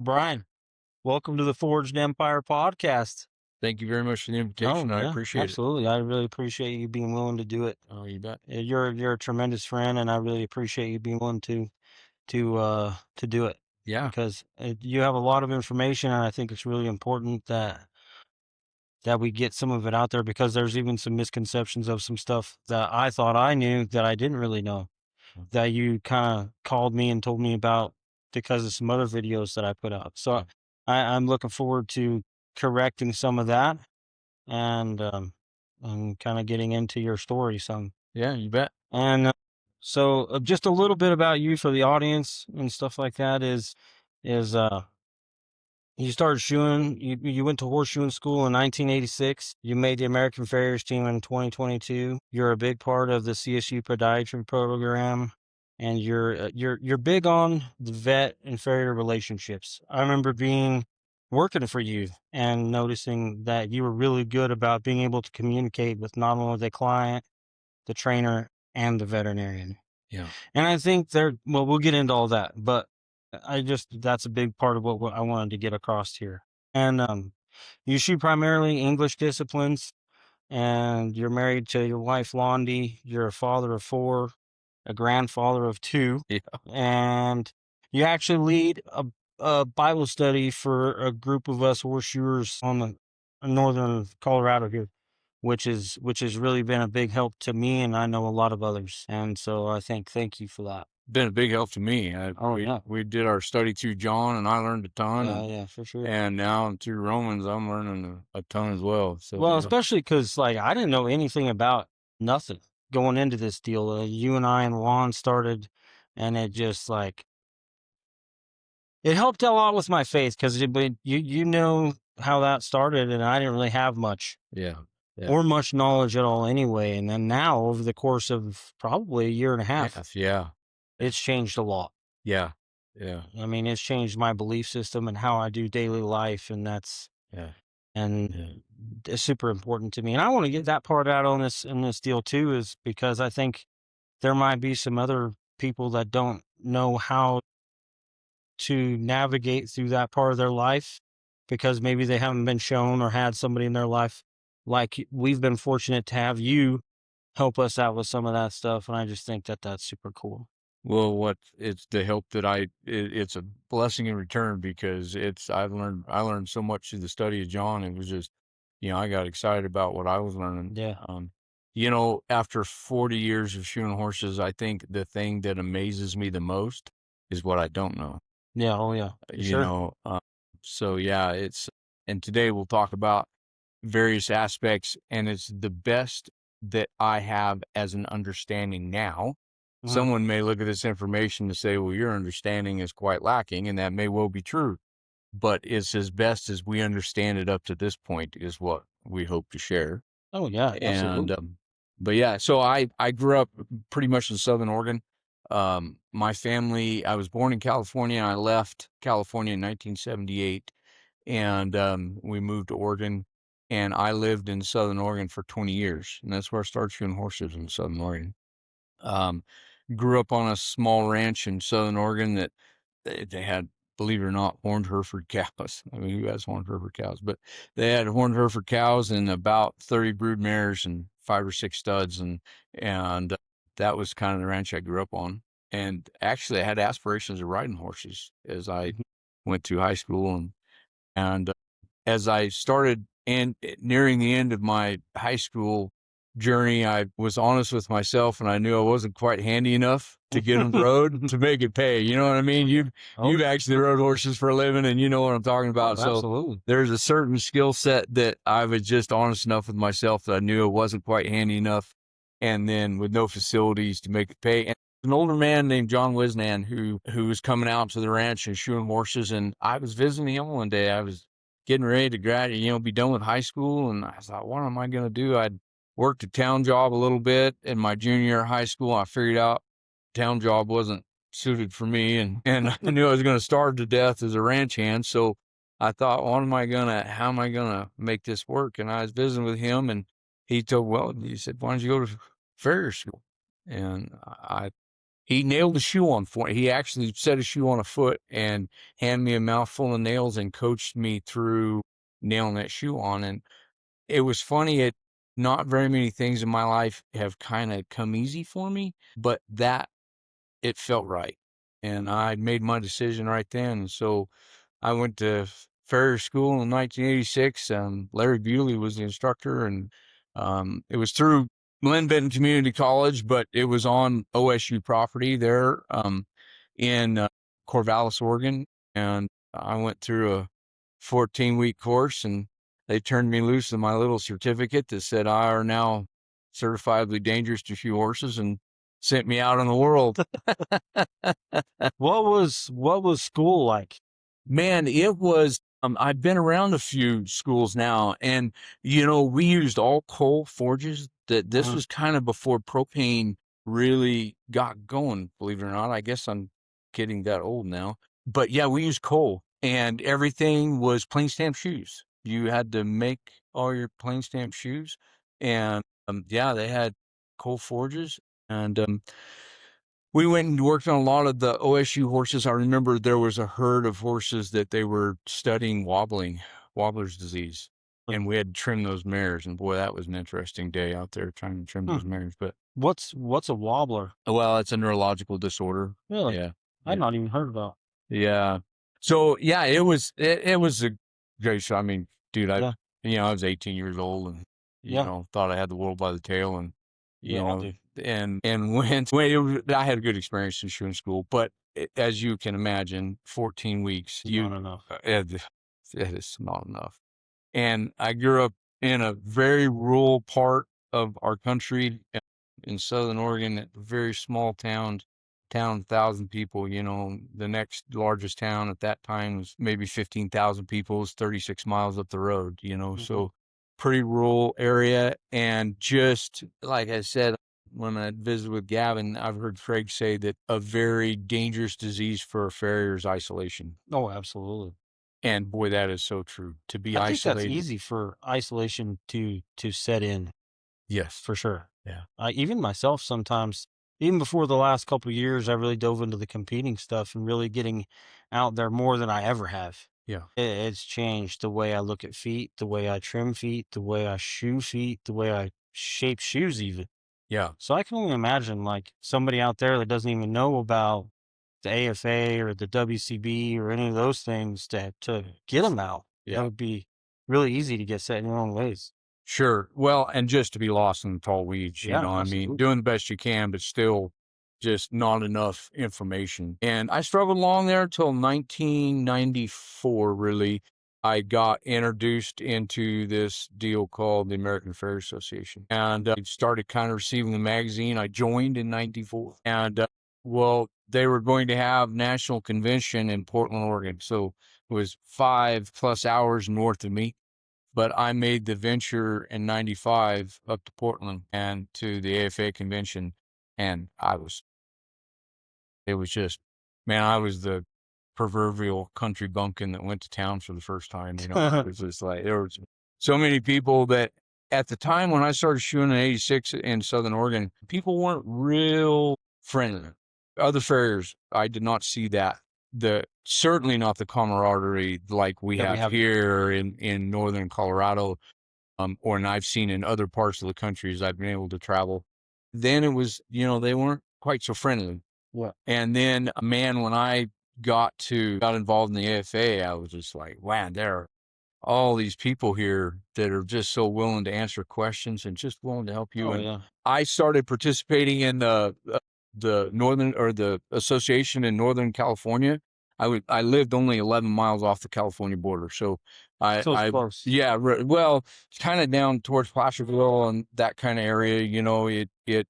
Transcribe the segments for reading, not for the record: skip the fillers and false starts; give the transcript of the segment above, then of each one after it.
Brian, welcome to the Forged Empire podcast. Thank you very much for the Oh, invitation. I yeah, appreciate it. absolutely. I really appreciate you being willing to do it. Oh, you bet. You're a tremendous friend, and I really appreciate you being willing to do it Yeah. because you have a lot of information, and I think it's really important that we get some of it out there because there's even some misconceptions of some stuff that I thought I knew that I didn't really know that you kind of called me and told me about because of some other videos that I put out. So Mm. I'm looking forward to correcting some of that and kind of getting into your story some. Yeah, you bet. And just a little bit about you for the audience and stuff like that is you started shoeing. You went to horseshoeing school in 1986. You made the American Farriers team in 2022. You're a big part of the CSU podiatry program, and you're big on the vet and farrier relationships. I remember being working for you and noticing that you were really good about being able to communicate with not only the client, the trainer, and the veterinarian. Yeah. And I think well, we'll get into all that, but that's a big part of what I wanted to get across here. And you shoot primarily English disciplines, and you're married to your wife, Londi. You're a father of four, a grandfather of two, Yeah. and you actually lead a Bible study for a group of us horseshoers on the northern Colorado here, which has really been a big help to me, and I know a lot of others. And so I thank you for that. Been a big help to me. Oh We yeah, we did our study through John, and I learned a ton, yeah, for sure. and now through Romans, I'm learning a ton as well. So Well, yeah. especially because like I didn't know anything about nothing going into this deal. You and I and Juan started, and it just like it helped a lot with my faith because you know how that started, and I didn't really have much Yeah. Yeah. or much knowledge at all anyway. And then now, over the course of probably a year and a half, Yes. Yeah. it's changed a lot. Yeah. Yeah. I mean, it's changed my belief system and how I do daily life, and Yeah. and it's super important to me. And I want to get that part out on this in this deal too, is because I think there might be some other people that don't know how to navigate through that part of their life because maybe they haven't been shown or had somebody in their life like we've been fortunate to have you help us out with some of that stuff. And I just think that that's super cool. Well, what it's the help that it's a blessing in return because I learned so much through the study of John. It was just, I got excited about what I was learning. Yeah. After 40 years of shoeing horses, I think the thing that amazes me the most is what I don't know. Yeah. Oh, yeah. For You sure. know, so yeah, and today we'll talk about various aspects, and it's the best that I have as an understanding now. Mhm. Someone may look at this information and say, well, your understanding is quite lacking, and that may well be true, but it's as best as we understand it up to this point is what we hope to share. Oh, yeah. And, Absolutely. but yeah, so I grew up pretty much in Southern Oregon. My family, I was born in California, and I left California in 1978, and we moved to Oregon, and I lived in Southern Oregon for 20 years, and that's where I started shooting horses in Southern Oregon. Um, Grew up on a small ranch in Southern Oregon that they had, believe it or not, horned Hereford cows. I mean, who has horned Hereford cows? But they had horned Hereford cows and about 30 brood mares and 5 or 6 studs, and that was kind of the ranch I grew up on. And actually, I had aspirations of riding horses as I Mhm. went through high school, and as I started and nearing the end of my high school journey, I was honest with myself, and I knew I wasn't quite handy enough to get on the road to make it pay. You know what I mean? Oh, You've actually rode horses for a living, and you know what I'm talking oh, about. So absolutely. there's a certain skill set that I was just honest enough with myself that I knew I wasn't quite handy enough, and then with no facilities to make it pay. And an older man named John Wisnan who was coming out to the ranch and shoeing horses, and I was visiting him one day. I was getting ready to graduate, be done with high school. And I thought, what am I going to do? I'd worked a town job a little bit in my junior year of high school. I figured out town job wasn't suited for me. And I knew I was going to starve to death as a ranch hand. So I thought, how am I going to make this work? And I was visiting with him, and he said, why don't you go to farrier school? And He nailed a shoe on for me. He actually set a shoe on a foot and handed me a mouthful of nails and coached me through nailing that shoe on. And it was funny. Not very many things in my life have kind of come easy for me, but it felt right. And I made my decision right then. So I went to farrier school in 1986. Larry Bewley was the instructor, and it was through Glen Benton Community College, but it was on OSU property there in Corvallis, Oregon. And I went through a 14-week course, and they turned me loose with my little certificate that said I are now certifiably dangerous to shoe horses, and sent me out in the world. What was school like? Man, it was, I've been around a few schools now, and, we used all coal forges. This was kind of before propane really got going, believe it or not. I guess I'm getting that old now. But yeah, we used coal, and everything was plain stamp shoes. You had to make all your plain stamp shoes. And yeah, they had coal forges. And we went and worked on a lot of the OSU horses. I remember there was a herd of horses that they were studying wobbler's disease. And we had to trim those mares. And boy, that was an interesting day out there trying to trim those mares. But what's a wobbler? Well, it's a neurological disorder. Really? Yeah. I'd not even heard about. Yeah. So yeah, it was a great show. I mean, dude, I was 18 years old, and thought I had the world by the tail, and and I had a good experience in shoeing school, but as you can imagine, 14 weeks, Not enough. It is not enough. And I grew up in a very rural part of our country in Southern Oregon, a very small town, 1,000 people. The next largest town at that time was maybe 15,000 people. It was 36 miles up the road, so pretty rural area. And just like I said, when I visited with Gavin, I've heard Craig say that a very dangerous disease for a farrier is isolation. Oh, absolutely. And boy, that is so true. To be I think isolated. that's easy for isolation to set in. Yes. For sure. Yeah. Even myself sometimes, even before the last couple of years, I really dove into the competing stuff and really getting out there more than I ever have. Yeah. It's changed the way I look at feet, the way I trim feet, the way I shoe feet, the way I shape shoes even. Yeah. So I can only imagine like somebody out there that doesn't even know about the AFA or the WCB or any of those things to get them out. Yeah. That would be really easy to get set in your own ways. Sure. Well, and just to be lost in the tall weeds, I mean, doing the best you can, but still just not enough information. And I struggled along there until 1994, really. I got introduced into this deal called the American Farrier Association, and I started kind of receiving the magazine. I joined in 94, and they were going to have national convention in Portland, Oregon. So it was 5+ hours north of me. But I made the venture in 95 up to Portland and to the AFA convention. And I was the proverbial country bumpkin that went to town for the first time. It was just like, there was so many people that at the time when I started shoeing in 86 in Southern Oregon, people weren't real friendly. Other farriers, I did not see that. Certainly not the camaraderie like we have here in northern Colorado, and I've seen in other parts of the country as I've been able to travel. Then it was, they weren't quite so friendly. What? And then, man, when I got involved in the AFA, I was just like, wow, there are all these people here that are just so willing to answer questions and just willing to help you. I started participating in the association in Northern California. I lived only 11 miles off the California border, so I close. Yeah, well, it's kind of down towards Placerville and that kind of area.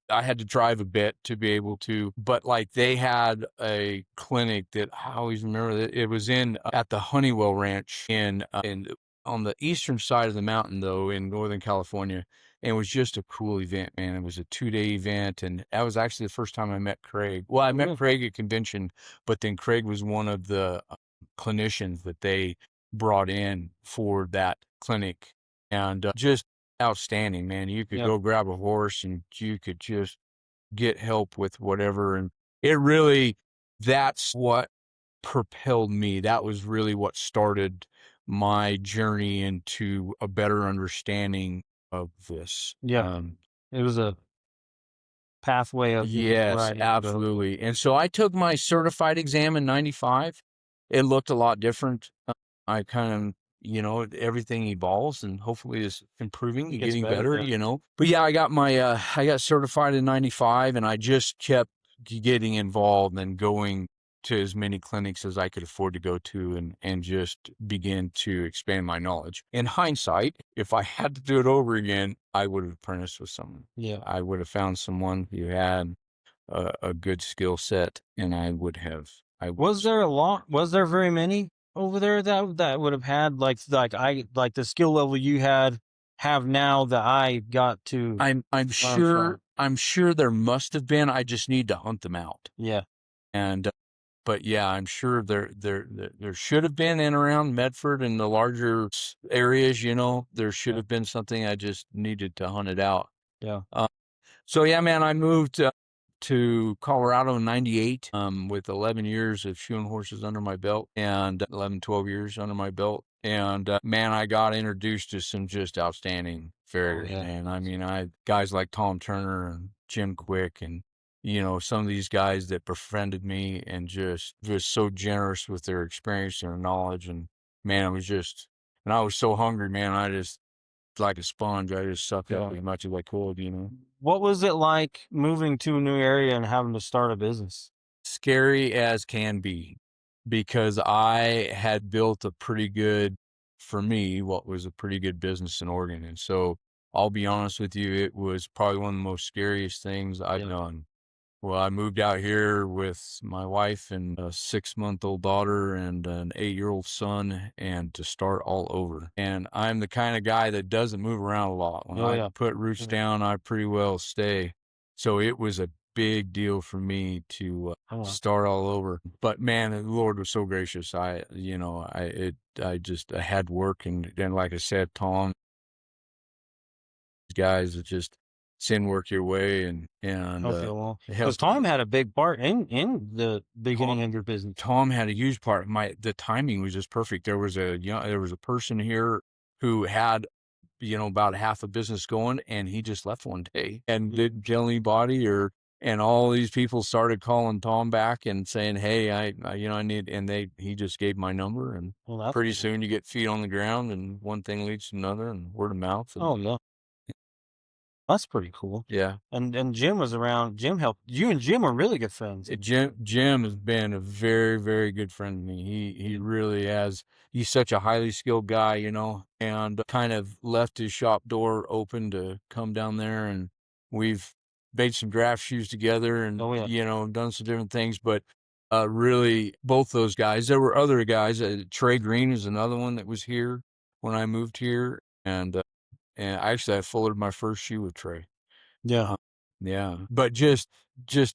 I had to drive a bit to be able to, but like they had a clinic that I always remember that it was at the Honeywell Ranch in on the eastern side of the mountain, though, in Northern California. And it was just a cool event, man. It was a 2-day event, and that was actually the first time I met Craig. Well, I met Craig at convention, but then Craig was one of the clinicians that they brought in for that clinic, and just outstanding, man. You could go grab a horse, and you could just get help with whatever. And it really, that's what propelled me. That was really what started my journey into a better understanding of this. Yeah. It was a pathway of where Yes, I need to go. absolutely. And so I took my certified exam in 95. It looked a lot different. I kind of, everything evolves and hopefully is improving It and gets getting better. better, Yeah. But yeah, I got certified in 95 and I just kept getting involved and going to as many clinics as I could afford to go to and just begin to expand my knowledge. In hindsight, if I had to do it over again, I would have apprenticed with someone. Yeah. I would have found someone who had a good skill set, and I would have. Was there a lot? Was there very many over there that would have had like the skill level you have now that I got to I'm learn from? I'm sure there must have been. I just need to hunt them out. Yeah. And but yeah, I'm sure there should have been in around Medford and the larger areas. There should Yeah. have been something. I just needed to hunt it out. Yeah. So yeah, man, I moved to Colorado in 98 with 11 years of shoeing horses under my belt and 11, 12 years under my belt. And man, I got introduced to some just outstanding farriers. Yeah. And I mean, guys like Tom Turner and Jim Quick and, some of these guys that befriended me and just so generous with their experience and their knowledge. And man, and I was so hungry, man. I just, like a sponge, I just sucked up as much as I could. What was it like moving to a new area and having to start a business? Scary as can be, because I had built for me, what was a pretty good business in Oregon. And so I'll be honest with you, it was probably one of the most scariest things I've done. Well, I moved out here with my wife and a 6-month-old daughter and an 8-year-old son, and to start all over. And I'm the kind of guy that doesn't move around a lot. When I put roots down, I pretty well stay. So it was a big deal for me to start all over. But man, the Lord was so gracious. I had work, and then, like I said, Tom, guys that just send work your way and Okay, well, because help. Tom had a big part in the beginning of your business. Tom had a huge part. The timing was just perfect. There was a person here who had, about half a business going, and he just left one day and didn't tell anybody, and all these people started calling Tom back and saying, "Hey, I need," and he just gave my number, and pretty soon you get feet on the ground, and one thing leads to another, and word of mouth. Oh yeah. That's pretty cool. Yeah. And Jim was around. Jim helped you, and Jim are really good friends. Jim has been a very, very good friend to me. He really has. He's such a highly skilled guy, and kind of left his shop door open to come down there, and we've made some draft shoes together and, done some different things. But really, both those guys, there were other guys. Trey Green is another one that was here when I moved here. And actually, I folded my first shoe with Trey. Yeah. Yeah. But just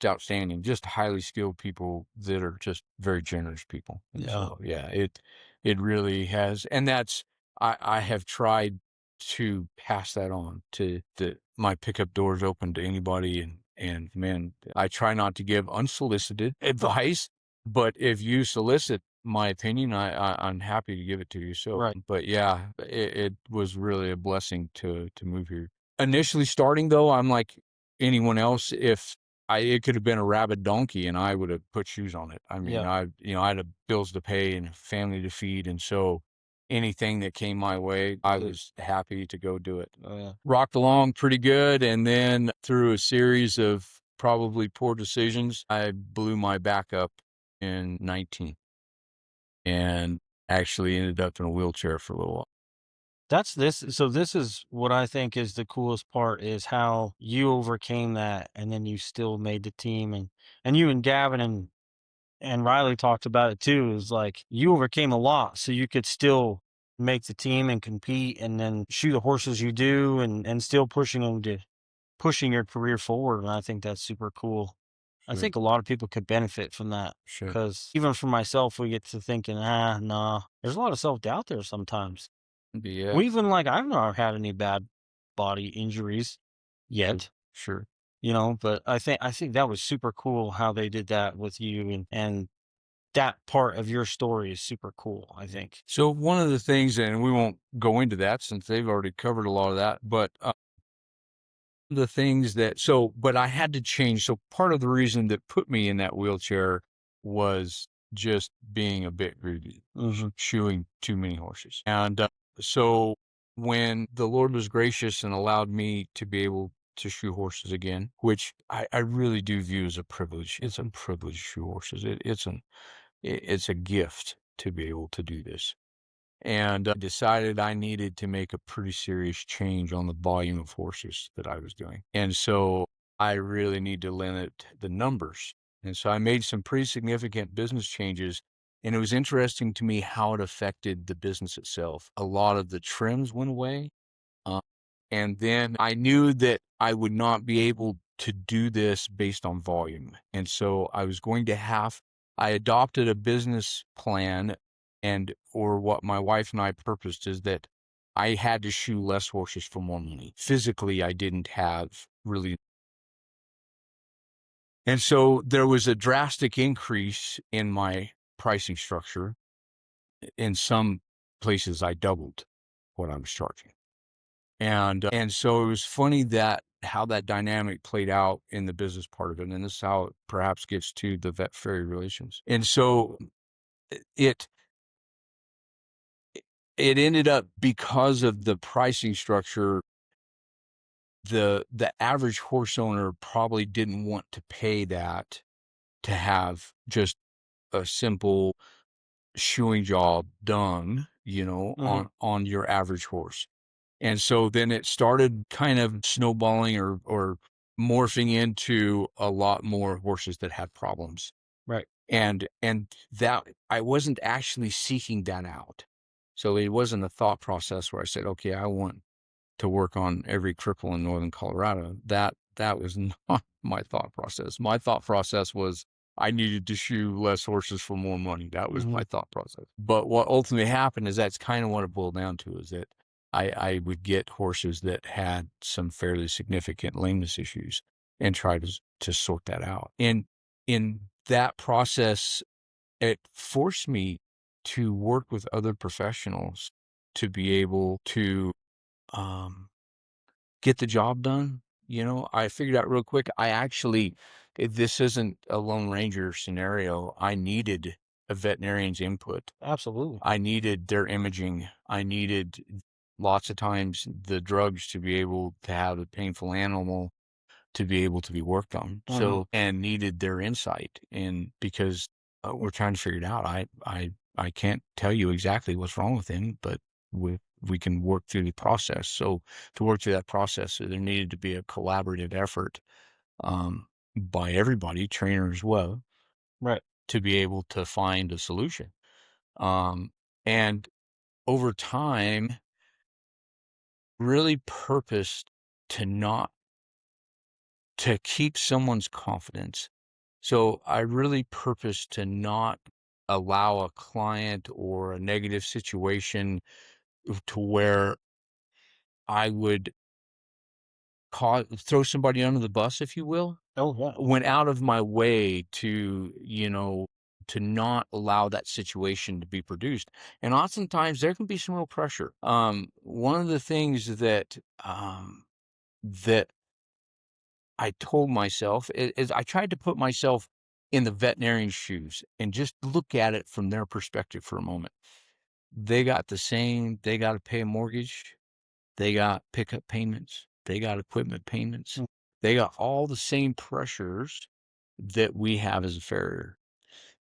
outstanding, just highly skilled people that are just very generous people. And Yeah. so, yeah, it really has. And I have tried to pass that on to my pickup doors open to anybody. And man, I try not to give unsolicited advice, but if you solicit my opinion, I'm happy to give it to you. So, Right. but yeah, it was really a blessing to move here. Initially starting though, I'm like anyone else. If it could have been a rabid donkey and I would have put shoes on it. I mean, I had bills to pay and a family to feed. And so anything that came my way, I was happy to go do it. Oh yeah. Rocked along pretty good. And then through a series of probably poor decisions, I blew my back up in 19 and actually ended up in a wheelchair for a little while. So this is what I think is the coolest part, is how you overcame that, and then you still made the team, and you and Gavin and Riley talked about it too. Is like you overcame a lot, so you could still make the team and compete, and then shoot the horses you do, and still pushing your career forward. And I think that's super cool. I Sure. think a lot of people could benefit from that, Sure. because even for myself, we get to thinking, nah. There's a lot of self doubt there sometimes. Yeah. Well, even like I've not had any bad body injuries yet. Sure. But I think that was super cool how they did that with you, and that part of your story is super cool, I think. So one of the things, and we won't go into that since they've already covered a lot of that, but the things that, but I had to change. So part of the reason that put me in that wheelchair was just being a bit greedy, shoeing too many horses. And so when the Lord was gracious and allowed me to be able to shoe horses again, which I really do view as a privilege. It's a privilege to shoe horses. It's a gift to be able to do this. And I decided I needed to make a pretty serious change on the volume of horses that I was doing. And so I really need to limit the numbers. And so I made some pretty significant business changes. And it was interesting to me how it affected the business itself. A lot of the trims went away. Uh, and then I knew that I would not be able to do this based on volume. And so I adopted a business plan, or what my wife and I purposed is that I had to shoe less horses for more money. Physically, I didn't have really. And so there was a drastic increase in my pricing structure. In some places, I doubled what I was charging. And so it was funny how that dynamic played out in the business part of it. And this is how it perhaps gets to the vet fairy relations. And so it ended up, because of the pricing structure, the average horse owner probably didn't want to pay that to have just a simple shoeing job done, on your average horse. And so then it started kind of snowballing or morphing into a lot more horses that had problems. Right. And that I wasn't actually seeking that out. So it wasn't a thought process where I said, okay, I want to work on every cripple in northern Colorado. That was not my thought process. My thought process was I needed to shoe less horses for more money. That was my thought process. But what ultimately happened is that's kind of what it boiled down to, is that I would get horses that had some fairly significant lameness issues and try to sort that out. And in that process, it forced me to work with other professionals to be able to get the job done. I figured out real quick, this isn't a Lone Ranger scenario. I needed a veterinarian's input. Absolutely. I needed their imaging. I needed lots of times the drugs to be able to have a painful animal to be able to be worked on. So, and needed their insight. And because we're trying to figure it out, I can't tell you exactly what's wrong with him, but we can work through the process. So to work through that process, there needed to be a collaborative effort by everybody, trainer as well, Right. to be able to find a solution. And over time, really purposed to keep someone's confidence. So I really purposed to not allow a client or a negative situation to where I would throw somebody under the bus, if you will. Oh, yeah. Went out of my way to, to not allow that situation to be produced. And oftentimes there can be some real pressure. One of the things that I told myself is I tried to put myself in the veterinarian's shoes and just look at it from their perspective for a moment. They got to pay a mortgage. They got pickup payments. They got equipment payments. They got all the same pressures that we have as a farrier.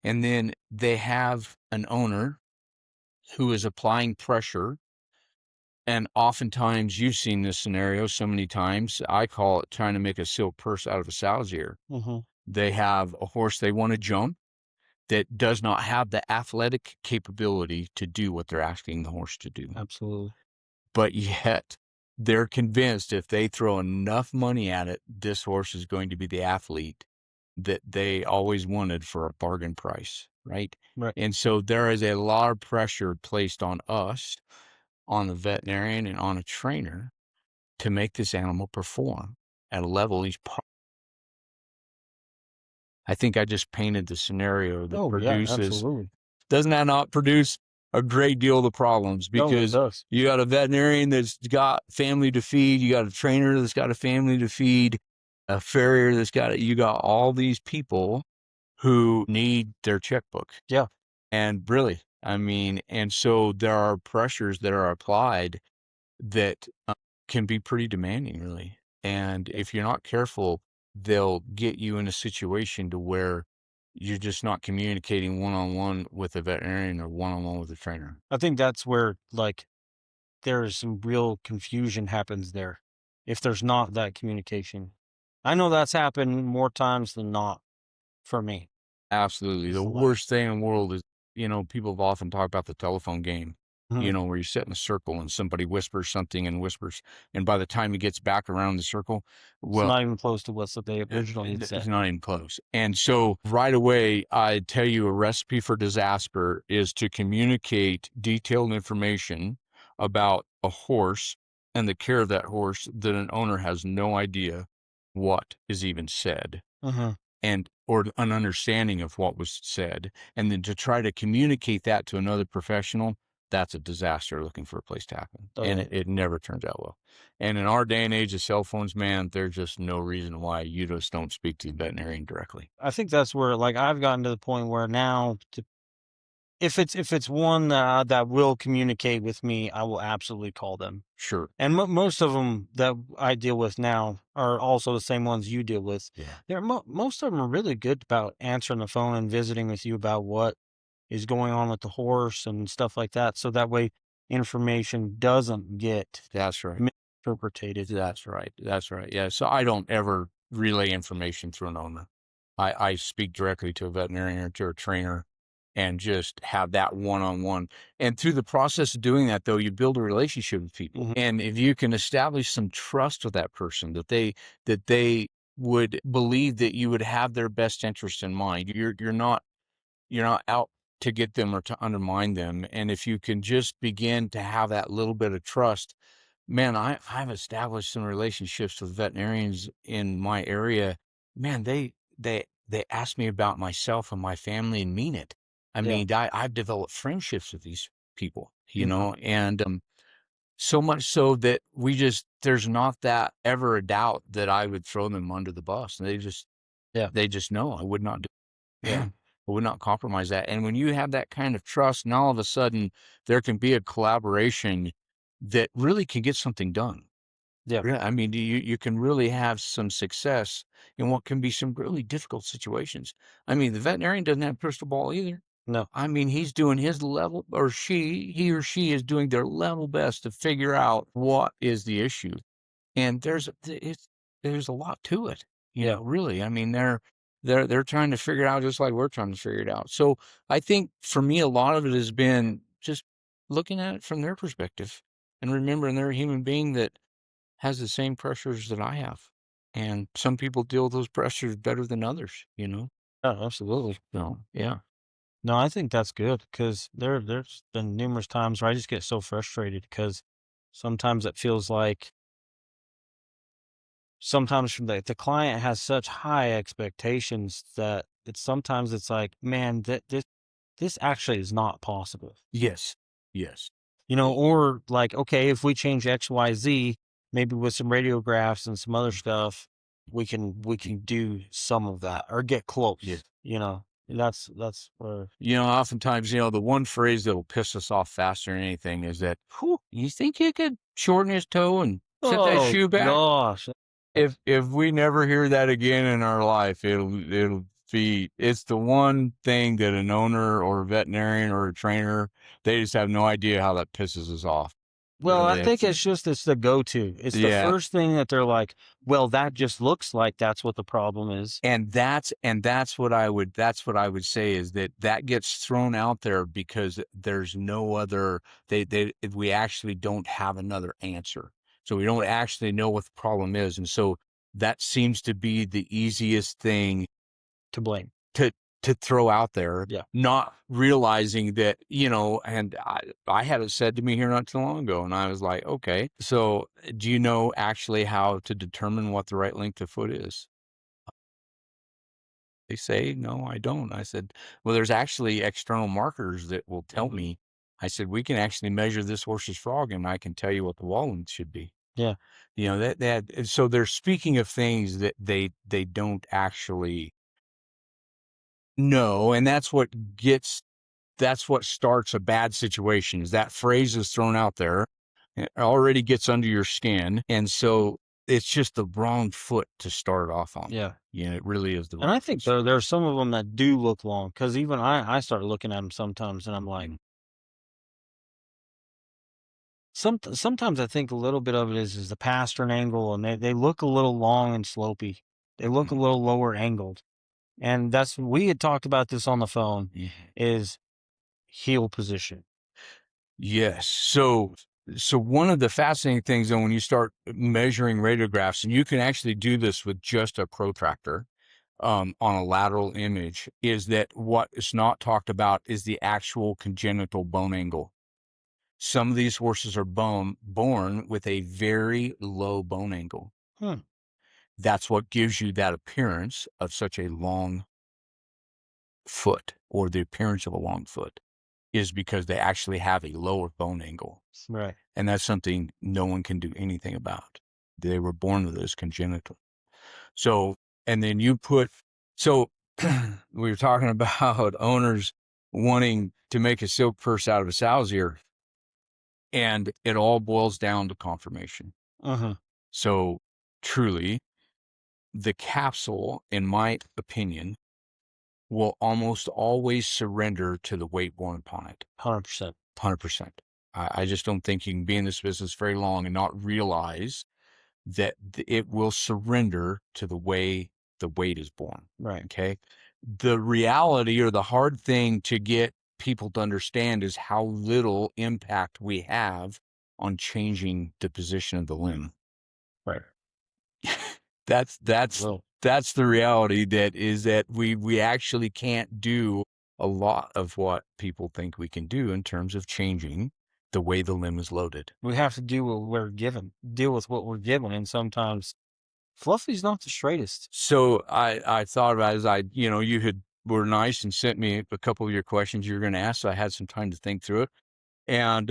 And then they have an owner who is applying pressure. And oftentimes, you've seen this scenario so many times. I call it trying to make a silk purse out of a sow's ear. They have a horse they want to jump that does not have the athletic capability to do what they're asking the horse to do. Absolutely. But yet they're convinced if they throw enough money at it, this horse is going to be the athlete that they always wanted for a bargain price, right? Right. And so there is a lot of pressure placed on us, on the veterinarian and on a trainer, to make this animal perform at a level he's I think I just painted the scenario that produces. absolutely. Doesn't that not produce a great deal of the problems? No, it Because does. you got a veterinarian that's got family to feed, you got a trainer that's got a family to feed, a farrier that's you got all these people who need their checkbook. Yeah. And really, I mean, and so there are pressures that are applied that can be pretty demanding, really. And if you're not careful, they'll get you in a situation to where you're just not communicating one-on-one with a veterinarian or one-on-one with a trainer. I think that's where, like, there's some real confusion happens there if there's not that communication. I know that's happened more times than not for me. Absolutely. It's The the latter. worst thing in the world is, people have often talked about the telephone game, Mhm. where you sit in a circle and somebody whispers something and whispers. And by the time he gets back around the circle, It's well, not even close to what they originally had it's said. not even close. And so right away, I tell you a recipe for disaster is to communicate detailed information about a horse and the care of that horse that an owner has no idea what is even said, Mhm. and or an understanding of what was said, and then to try to communicate that to another professional, that's a disaster looking for a place to happen, and Totally. it never turns out well. And in our day and age of cell phones, man, there's just no reason why you just don't speak to the veterinarian directly. I think that's where, like, I've gotten to the point where now, if it's one that will communicate with me, I will absolutely call them. Sure. And most of them that I deal with now are also the same ones you deal with. Yeah. Most of them are really good about answering the phone and visiting with you about what is going on with the horse and stuff like that. So that way information doesn't get That's right. misinterpreted. That's right. That's right. Yeah. So I don't ever relay information through an owner. I speak directly to a veterinarian or to a trainer and just have that one-on-one. And through the process of doing that, though, you build a relationship with people. Mhm. And if you can establish some trust with that person, that they would believe that you would have their best interest in mind. You're not out to get them or to undermine them. And if you can just begin to have that little bit of trust, man, I've established some relationships with veterinarians in my area. Man, they ask me about myself and my family and mean it. I Yeah. mean, I've developed friendships with these people, Mhm. and so much so that there's not that ever a doubt that I would throw them under the bus. And Yeah. they just know I would not do. Yeah. I would not compromise that. And when you have that kind of trust, and all of a sudden there can be a collaboration that really can get something done. Yeah. Yeah, I mean, you can really have some success in what can be some really difficult situations. I mean, the veterinarian doesn't have a crystal ball either. No. I mean, he's doing his level, or he or she is doing their level best to figure out what is the issue. And there's a lot to it, Yeah. really. I mean, they're trying to figure it out just like we're trying to figure it out. So I think for me, a lot of it has been just looking at it from their perspective and remembering they're a human being that has the same pressures that I have. And some people deal with those pressures better than others. Yeah, absolutely. So yeah. No, I think that's good because there's been numerous times where I just get so frustrated because sometimes it feels like sometimes from the client has such high expectations that it's like, man, this actually is not possible. Yes. Yes. Or like, okay, if we change XYZ, maybe with some radiographs and some other stuff, we can do some of that or get close. Yeah. That's where Oftentimes, the one phrase that'll piss us off faster than anything is that, "Whew, you think you could shorten his toe and set that oh shoe back?" gosh. If we never hear that again in our life, it's the one thing that an owner or a veterinarian or a trainer, they just have no idea how that pisses us off. Well, I think It's it's the go-to. It's the yeah. first thing that they're like, well, that just looks like that's what the problem is. And that's what I would say is that gets thrown out there because there's no other we actually don't have another answer. So we don't actually know what the problem is. And so that seems to be the easiest thing To blame. to throw out there, Yeah. not realizing that, and I had it said to me here not too long ago, and I was like, okay, so do you know actually how to determine what the right length of foot is? They say, "No, I don't." I said, "Well, there's actually external markers that will tell me." I said, "We can actually measure this horse's frog, and I can tell you what the wall length should be." Yeah. You know, that so they're speaking of things that they don't actually know, and that's what starts a bad situation, is that phrase is thrown out there. It already gets under your skin, and so it's just the wrong foot to start off on. Yeah. Yeah, it really is the And wrong I foot think to start there are off. some of them that do look long, because even I start looking at them sometimes, and I'm like, Mhm. sometimes I think a little bit of it is the pastern angle, and they look a little long and slopey. They look a Mhm. little lower angled, and that's we had talked about this on the phone. Mhm. Is heel position. Yes. So one of the fascinating things, though, when you start measuring radiographs, and you can actually do this with just a protractor, on a lateral image, is that what is not talked about is the actual congenital bone angle. Some of these horses are born with a very low bone angle. Hmm. That's what gives you that appearance of such a long foot, or the appearance of a long foot, is because they actually have a lower bone angle. Right. And that's something no one can do anything about. They were born with this congenital. So, and then so we were talking about owners wanting to make a silk purse out of a sow's ear, and it all boils down to conformation. Uh-huh. So, truly, the capsule, in my opinion, will almost always surrender to the weight borne upon it. 100%. 100%. I just don't think you can be in this business very long and not realize that it will surrender to the way the weight is born. Right. Okay. The reality, or the hard thing to get people to understand, is how little impact we have on changing the position of the limb. Right. That's that's Well, that's the reality, that we actually can't do a lot of what people think we can do in terms of changing the way the limb is loaded. we have to deal with what we're given, and sometimes Fluffy's not the straightest. So I thought about it, as were nice and sent me a couple of your questions you were going to ask, so I had some time to think through it. And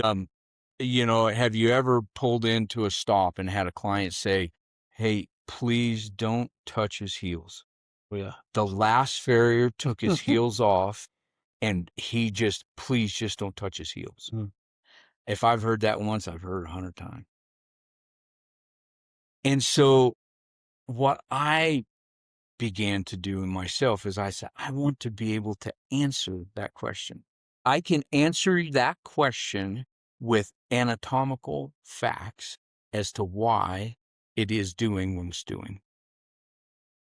have you ever pulled into a stop and had a client say, "Hey, please don't touch his heels"? Oh, yeah. The last farrier took his heels off, and please just don't touch his heels. Mm. If I've heard that once, I've heard 100 times. And so what I began to do in myself is I said, I want to be able to answer that question. I can answer that question with anatomical facts as to why it is doing what it's doing.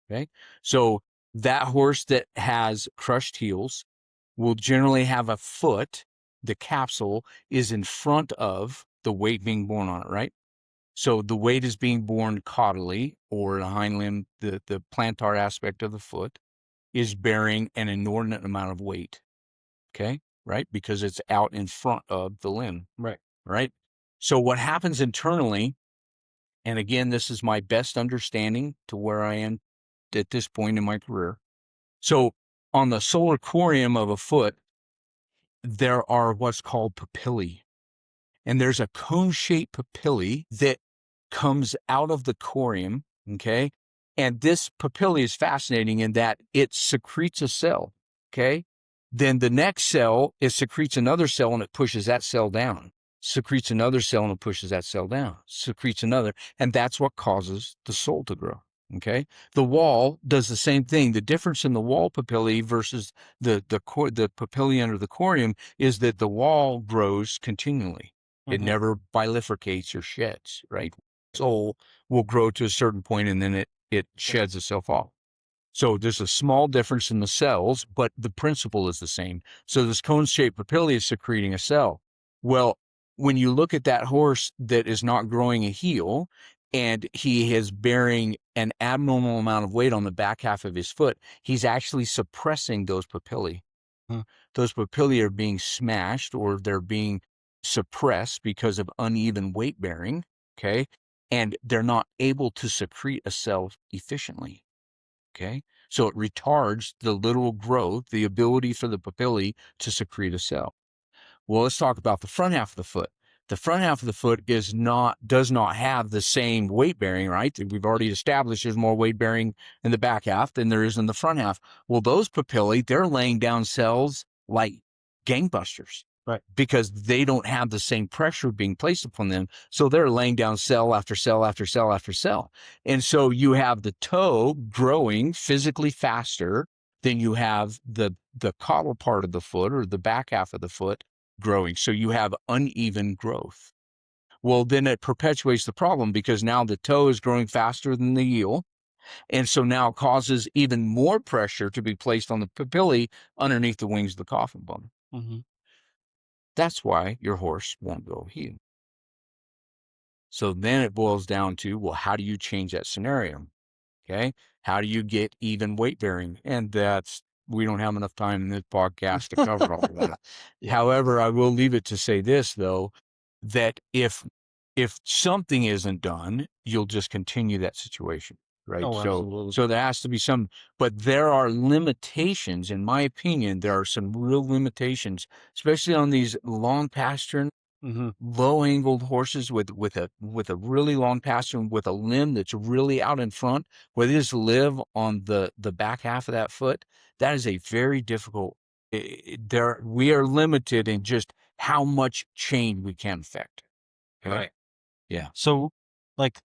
Okay. So that horse that has crushed heels will generally have a foot. The capsule is in front of the weight being borne on it, right? So the weight is being borne caudally, or the hind limb, the plantar aspect of the foot is bearing an inordinate amount of weight. Okay. Right. Because it's out in front of the limb. Right. Right. So what happens internally, and again, this is my best understanding to where I am at this point in my career. So on the solar corium of a foot, there are what's called papillae. And there's a cone-shaped papillae that comes out of the corium, okay? And this papillae is fascinating in that it secretes a cell, okay? Then the next cell, it secretes another cell and it pushes that cell down. Secretes another cell and it pushes that cell down. Secretes another, and that's what causes the sole to grow, okay? The wall does the same thing. The difference in the wall papillae versus the papillae under the corium is that the wall grows continually. It Mhm. never bifurcates or sheds, right? Sole will grow to a certain point and then it sheds itself off. So there's a small difference in the cells, but the principle is the same. So this cone-shaped papillae is secreting a cell. Well, when you look at that horse that is not growing a heel and he is bearing an abnormal amount of weight on the back half of his foot, he's actually suppressing those papillae. Hmm. Those papillae are being smashed, or they're being suppressed because of uneven weight bearing, okay? And they're not able to secrete a cell efficiently, okay? So it retards the literal growth, the ability for the papillae to secrete a cell. Well, let's talk about the front half of the foot. The front half of the foot does not have the same weight bearing, right? We've already established there's more weight bearing in the back half than there is in the front half. Well, those papillae, they're laying down cells like gangbusters. Right. Because they don't have the same pressure being placed upon them. So they're laying down cell after cell after cell after cell. And so you have the toe growing physically faster than you have the caudal part of the foot or the back half of the foot growing. So you have uneven growth. Well, then it perpetuates the problem because now the toe is growing faster than the heel. And so now it causes even more pressure to be placed on the papillae underneath the wings of the coffin bone. Mm-hmm. That's why your horse won't go heel. So then it boils down to, well, how do you change that scenario? Okay. How do you get even weight bearing? And we don't have enough time in this podcast to cover all of that. However, I will leave it to say this, though, that if something isn't done, you'll just continue that situation. Right. Oh, absolutely. So there has to be some, but there are limitations, in my opinion. There are some real limitations, especially on these long pasturing, low angled horses with a really long pastern with a limb that's really out in front, where they just live on the back half of that foot. That is a very difficult. We are limited in just how much change we can affect. Okay? Right. Yeah. So, like,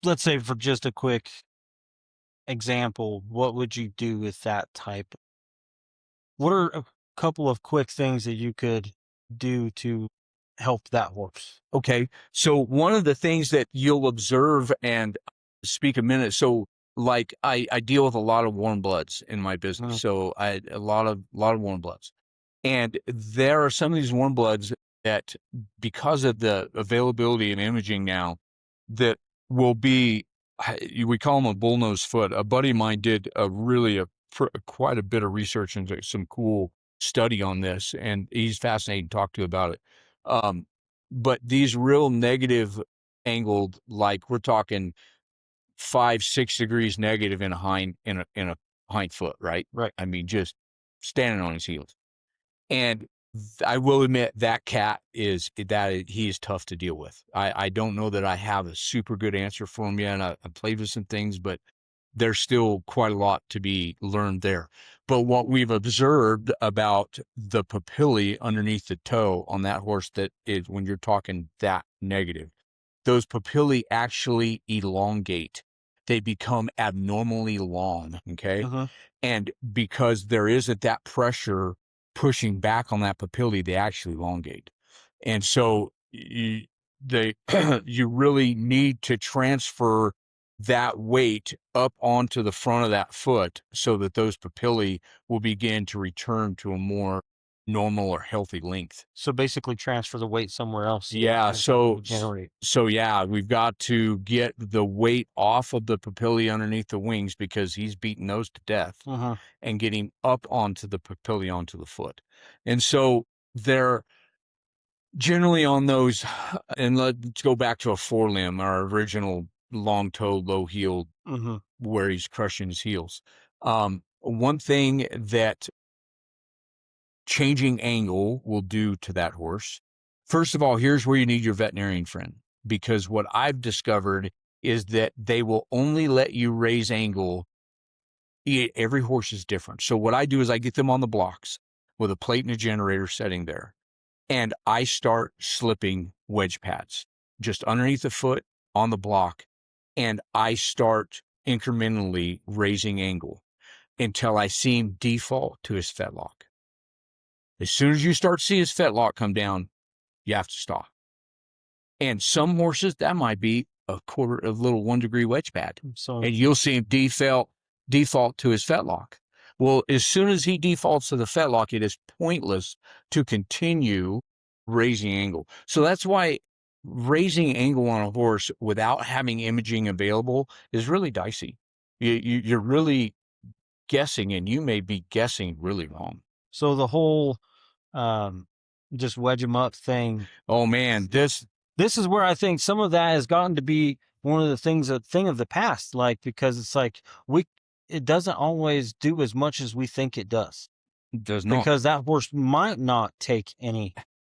let's say for just a quick example, what would you do with that type? What are a couple of quick things that you could do to help that horse? Okay. So one of the things that you'll observe and speak a minute. So like I deal with a lot of warm bloods in my business. So a lot of warm bloods. And there are some of these warm bloods that, because of the availability of imaging now, that will be, we call them a bullnose foot. A buddy of mine did quite a bit of research into some cool study on this, and he's fascinating to talk to about it. But these real negative angled, like we're talking 5-6 degrees negative in a hind foot, right? Right. I mean, just standing on his heels. And I will admit that he is tough to deal with. I don't know that I have a super good answer for him yet. And I played with some things, but there's still quite a lot to be learned there. But what we've observed about the papillae underneath the toe on that horse, that is, when you're talking that negative, those papillae actually elongate. They become abnormally long. Okay. And because there isn't that pressure pushing back on that papillae, they actually elongate. And so you really need to transfer that weight up onto the front of that foot so that those papillae will begin to return to a more normal or healthy length. So basically transfer the weight somewhere else. Yeah. So yeah, we've got to get the weight off of the papillae underneath the wings, because he's beating those to death, and getting up onto the papillae onto the foot. And so they're generally on those, and let's go back to a forelimb, our original long toe, low heel, where he's crushing his heels. One thing that changing angle will do to that horse, first of all, here's where you need your veterinarian friend, because what I've discovered is that they will only let you raise angle. Every horse is different. So what I do is I get them on the blocks with a plate and a generator setting there, and I start slipping wedge pads just underneath the foot on the block, and I start incrementally raising angle until I see him default to his fetlock. As soon as you start to see his fetlock come down, you have to stop. And some horses, that might be a little 1 degree wedge pad. And you'll see him default to his fetlock. Well, as soon as he defaults to the fetlock, it is pointless to continue raising angle. So that's why raising angle on a horse without having imaging available is really dicey. You're really guessing, and you may be guessing really wrong. So the whole just wedge them up thing. Oh man, this is where I think some of that has gotten to be one of the things, a thing of the past, like, because it's like it doesn't always do as much as we think it does. It does not. Because that horse might not take any.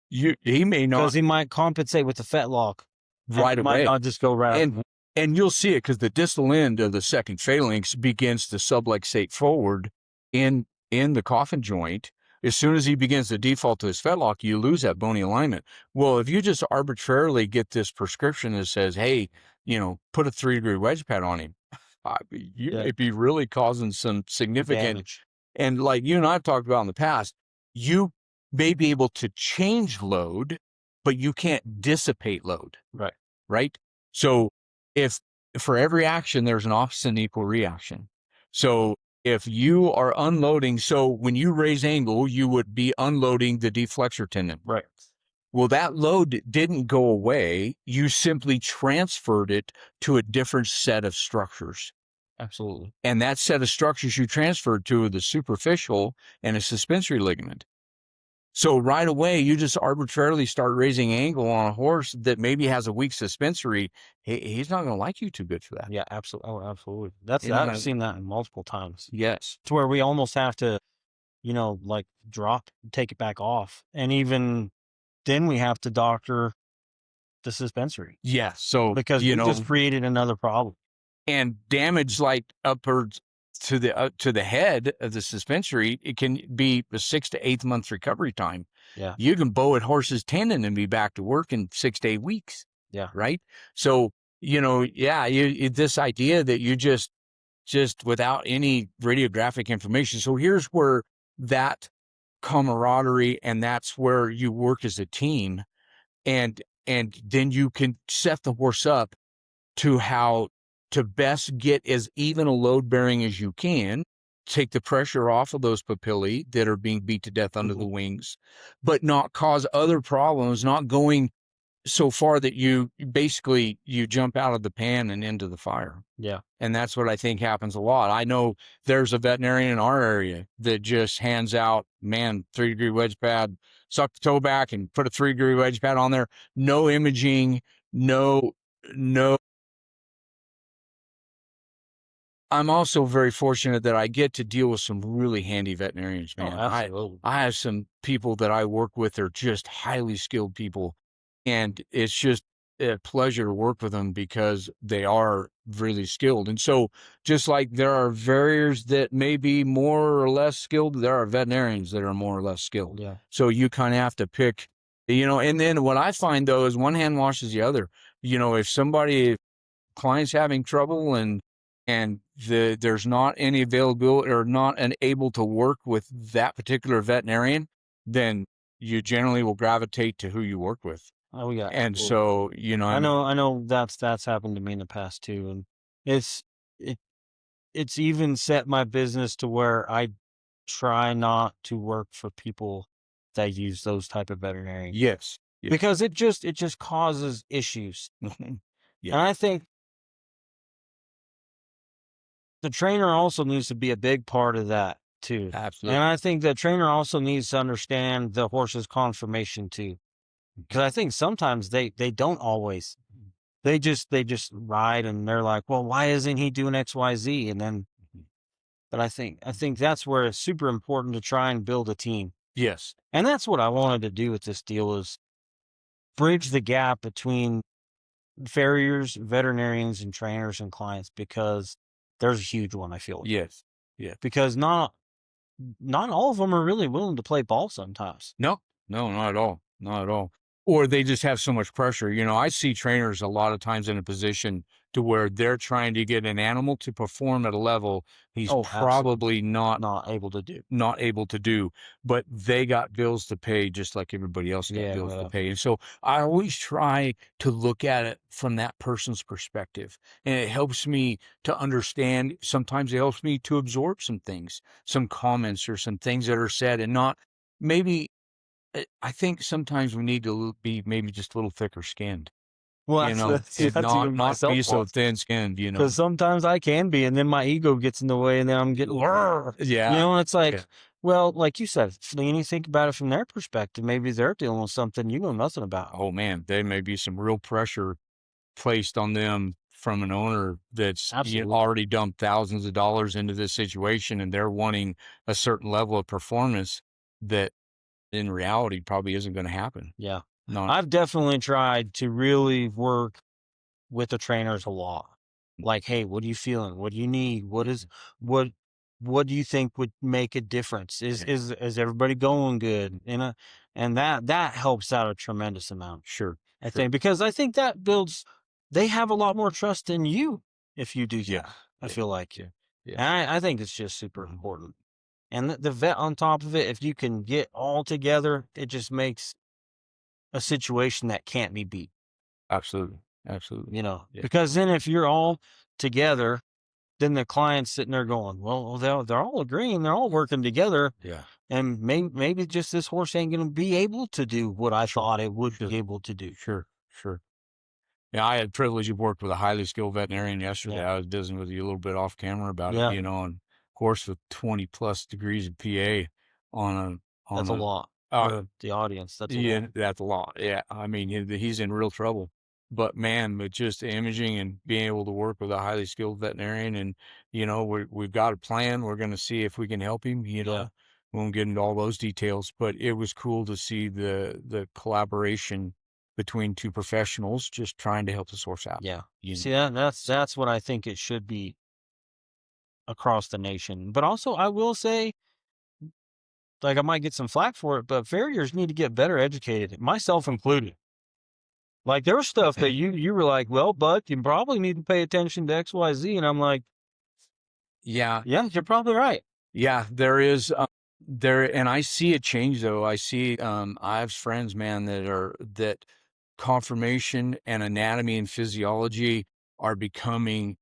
He may not. Because he might compensate with the fetlock. Right away. Might not just go right. And you'll see it because the distal end of the second phalanx begins to subluxate forward in the coffin joint. As soon as he begins to default to his fetlock, you lose that bony alignment. Well, if you just arbitrarily get this prescription that says, hey, put a 3-degree wedge pad on him, you may be really causing some significant damage. And like you and I have talked about in the past, you may be able to change load, but you can't dissipate load. Right. So if for every action, there's an opposite and equal reaction. So if you are unloading, so when you raise angle, you would be unloading the deflexor tendon. Right. Well, that load didn't go away. You simply transferred it to a different set of structures. Absolutely. And that set of structures you transferred to the superficial and a suspensory ligament. So right away, you just arbitrarily start raising angle on a horse that maybe has a weak suspensory. He's not going to like you too good for that. Yeah, absolutely. Oh, absolutely. I've seen that multiple times. Yes. To where we almost have to, like drop, take it back off. And even then we have to doctor the suspensory. Yeah. So because we just created another problem. And damage like upwards to the head of the suspensory, it can be a 6 to 8 month recovery time. Yeah. You can bow at horse's tendon and be back to work in 6 to 8 weeks. Yeah. Right. So, this idea that you just without any radiographic information. So here's where that camaraderie, and that's where you work as a team, and then you can set the horse up to how to best get as even a load bearing as you can, take the pressure off of those papillae that are being beat to death under the wings, but not cause other problems, not going so far that you jump out of the pan and into the fire. Yeah. And that's what I think happens a lot. I know there's a veterinarian in our area that just hands out, 3-degree wedge pad, suck the toe back and put a 3-degree wedge pad on there. No imaging, no. I'm also very fortunate that I get to deal with some really handy veterinarians, man. Oh, absolutely. I have some people that I work with that are just highly skilled people, and it's just a pleasure to work with them because they are really skilled. And so just like there are farriers that may be more or less skilled, there are veterinarians that are more or less skilled. Yeah. So you kind of have to pick, and then what I find though is one hand washes the other. If client's having trouble and there's not any availability or not able to work with that particular veterinarian, then you generally will gravitate to who you work with. Oh yeah. And so, I know that's happened to me in the past too. And it's even set my business to where I try not to work for people that use those type of veterinarians. Yes. Because it just causes issues. Yeah. And I think the trainer also needs to be a big part of that too. Absolutely. And I think the trainer also needs to understand the horse's conformation too. Because I think sometimes they don't always. They just ride and they're like, well, why isn't he doing X, Y, Z? And then, but I think that's where it's super important to try and build a team. Yes. And that's what I wanted to do with this deal is bridge the gap between farriers, veterinarians, and trainers and clients, because there's a huge one, I feel. Yes. Yeah. Because not all of them are really willing to play ball sometimes. No, not at all. Not at all. Or they just have so much pressure. I see trainers a lot of times in a position to where they're trying to get an animal to perform at a level he's probably not able to do, but they got bills to pay just like everybody else got bills to pay. And so I always try to look at it from that person's perspective, and it helps me to understand. Sometimes it helps me to absorb some things, some comments or some things that are said, and not maybe. I think sometimes we need to be maybe just a little thicker skinned. Well, that's even not be so thin skinned, Because sometimes I can be, and then my ego gets in the way, and then I'm getting, yeah. And it's like, well, like you said, when you think about it from their perspective, maybe they're dealing with something you know nothing about. Oh man, there may be some real pressure placed on them from an owner that's Absolutely. already dumped thousands of dollars into this situation, and they're wanting a certain level of performance that in reality probably isn't going to happen. Yeah. No, I've definitely tried to really work with the trainers a lot. Like, hey, what are you feeling? What do you need? What what do you think would make a difference? Is everybody going good? And that helps out a tremendous amount. sure, I sure. think because I think that builds they have a lot more trust in you if you do Yeah, that. I yeah, feel like. yeah, yeah. And I think it's just super Mhm. important. And the vet on top of it, if you can get all together, it just makes a situation that can't be beat, Absolutely, absolutely. Yeah, because then if you're all together, then the client's sitting there going, well, they're all agreeing, they're all working together. yeah. And maybe just this horse ain't going to be able to do what I Sure, thought it would sure, be able to do. sure, sure. Yeah, I had the privilege of working with a highly skilled veterinarian yesterday. Yeah. I was visiting with you a little bit off camera about it, Yeah. and horse with 20 plus degrees of PA on That's on a a, lot uh, for the audience. That's a lot. yeah, that's a lot. Yeah. I mean, he's in real trouble, but man, with just the imaging and being able to work with a highly skilled veterinarian and, we've got a plan. We're going to see if we can help him, Yeah. we won't get into all those details, but it was cool to see the collaboration between two professionals just trying to help the source out. Yeah. You know, See, that's what I think it should be across the nation. But also, I will say, like, I might get some flack for it, but farriers need to get better educated, myself included. Like, there was stuff that you were like, well, bud, you probably need to pay attention to X, Y, Z, and I'm like, yeah, yeah, you're probably right. yeah, there is there, and I see a change though. I see, I have friends, man, that conformation and anatomy and physiology are becoming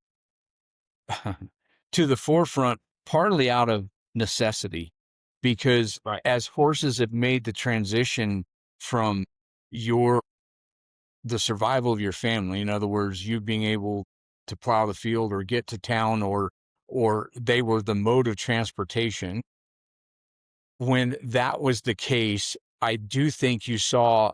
to the forefront, partly out of necessity, because Right. as horses have made the transition from your the survival of your family, in other words, you being able to plow the field or get to town, or they were the mode of transportation. When that was the case, I do think you saw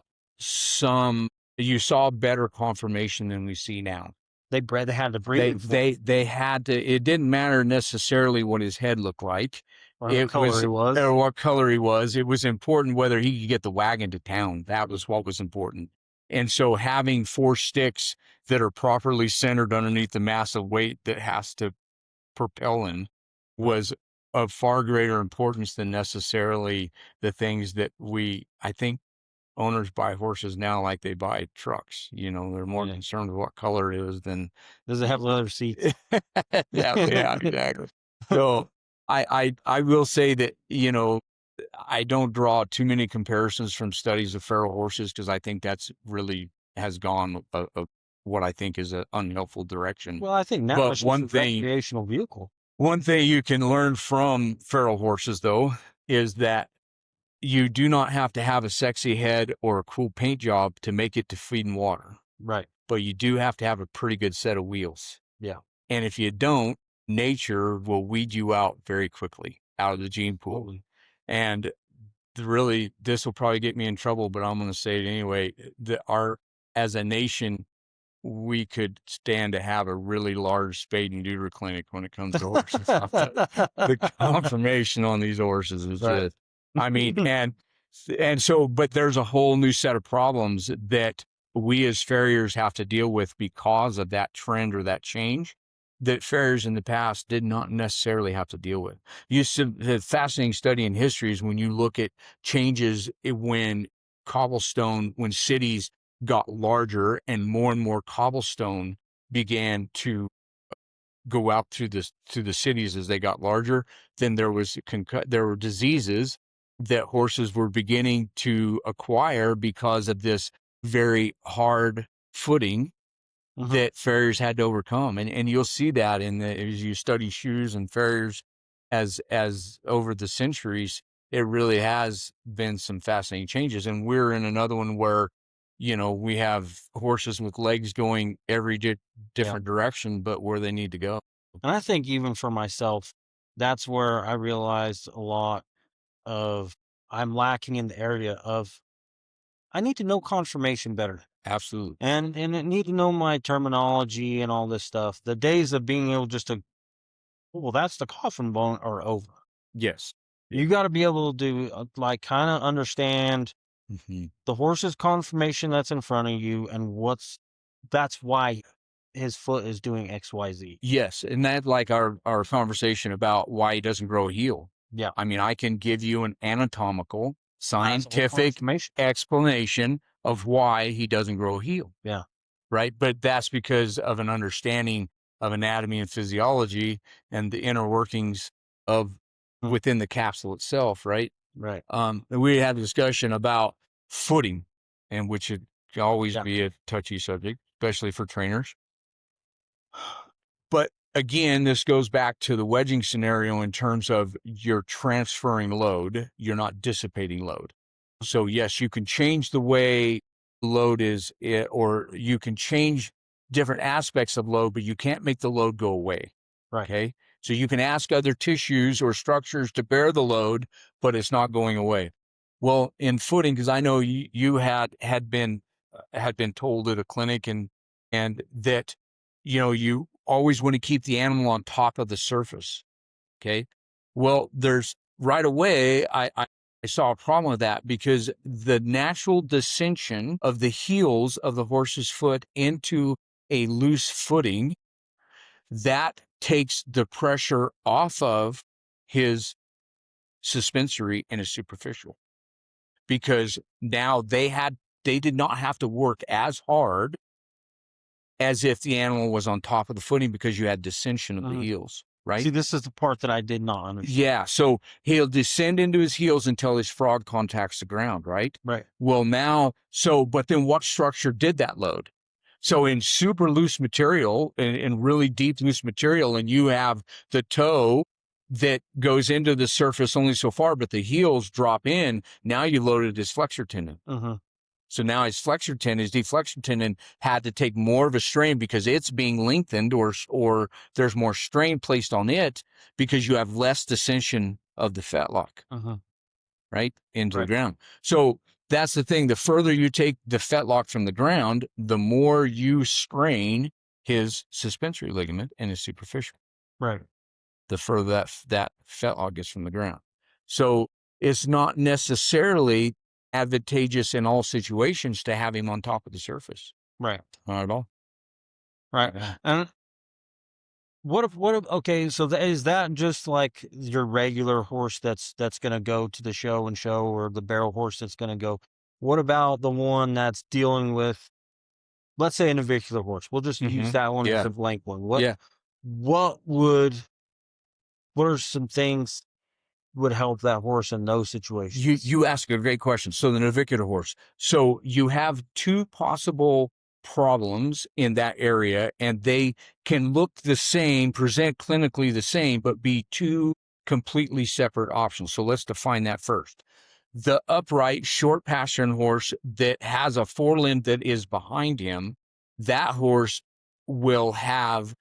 better confirmation than we see now. They had to breed They him for they they had to, it didn't matter necessarily what his head looked like. or what It color was he was. or what color he was. It was important whether he could get the wagon to town. That was what was important. And so having 4 sticks that are properly centered underneath the massive weight that has to propel him was of far greater importance than necessarily the things that I think owners buy horses now like they buy trucks. They're more Yeah. concerned with what color it is than Does it have leather seats? yeah, yeah, exactly. So I will say that, I don't draw too many comparisons from studies of feral horses because I think that's really has gone what I think is an unhelpful direction. Well, I think now But it's just a recreational vehicle. one thing you can learn from feral horses though is that you do not have to have a sexy head or a cool paint job to make it to feed and water, Right. but you do have to have a pretty good set of wheels. Yeah. And if you don't, nature will weed you out very quickly out of the gene pool. Totally. And really, this will probably get me in trouble, but I'm going to say it anyway. As a nation, we could stand to have a really large spade and neuter clinic when it comes to horses. The confirmation on these horses is Right. just, I mean, and so, but there's a whole new set of problems that we as farriers have to deal with because of that trend or that change that farriers in the past did not necessarily have to deal with. The fascinating study in history is when you look at changes when cities got larger and more cobblestone began to go out to the cities as they got larger, then there were diseases that horses were beginning to acquire because of this very hard footing that farriers had to overcome. And you'll see that as you study shoes and farriers as over the centuries, it really has been some fascinating changes. And we're in another one where, we have horses with legs going every Yeah. different direction, but where they need to go. And I think even for myself, that's where I realized a lot of I'm lacking in the area of I need to know conformation better. Absolutely. And I need to know my terminology and all this stuff. The days of being able just to, well, that's the coffin bone are over. Yes. You got to be able to like kind of understand Mhm. the horse's conformation that's in front of you and that's why his foot is doing XYZ. Yes, and that like our conversation about why he doesn't grow a heel. Yeah. I mean, I can give you an anatomical, Classical scientific conformation. explanation of why he doesn't grow a heel, Yeah. right? But that's because of an understanding of anatomy and physiology and the inner workings of Mm. within the capsule itself, right? Right. We had a discussion about footing, and which it can always Yeah. be a touchy subject, especially for trainers. But again, this goes back to the wedging scenario in terms of you're transferring load, you're not dissipating load. So yes, you can change the way load is, or you can change different aspects of load, but you can't make the load go away. Right. Okay. So you can ask other tissues or structures to bear the load, but it's not going away. Well, in footing, because I know you had been told at a clinic and that you always want to keep the animal on top of the surface. Okay. Well, there's right away, I saw a problem with that because the natural descension of the heels of the horse's foot into a loose footing, that takes the pressure off of his suspensory and his superficial, because now they did not have to work as hard as if the animal was on top of the footing because you had descension of the heels, right? See, this is the part that I did not understand. Yeah. So he'll descend into his heels until his frog contacts the ground, right? Right. Well, but then what structure did that load? So in super loose material, in really deep loose material, and you have the toe that goes into the surface only so far, but the heels drop in, now you loaded his flexor tendon. So now his deflection tendon had to take more of a strain because it's being lengthened, or there's more strain placed on it because you have less descension of the fetlock, right, into the ground. So that's the thing. The further you take the fetlock from the ground, the more you strain his suspensory ligament and his superficial. Right. The further that fetlock gets from the ground. So it's not necessarily advantageous in all situations to have him on top of the surface. Right. Not at all. Right. Yeah. And what if, okay, so is that just like your regular horse that's going to go to the show, or the barrel horse that's going to go? What about the one that's dealing with, let's say, a navicular horse? We'll just use that one as a blank one. What are some things would help that horse in those situations? You ask a great question. So the navicular horse. So you have two possible problems in that area, and they can look the same, present clinically the same, but be two completely separate options. So let's define that first. The upright short pastern horse that has a forelimb that is behind him, that horse will have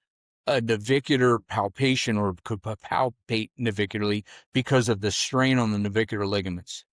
a navicular palpation, or could palpate navicularly because of the strain on the navicular ligaments.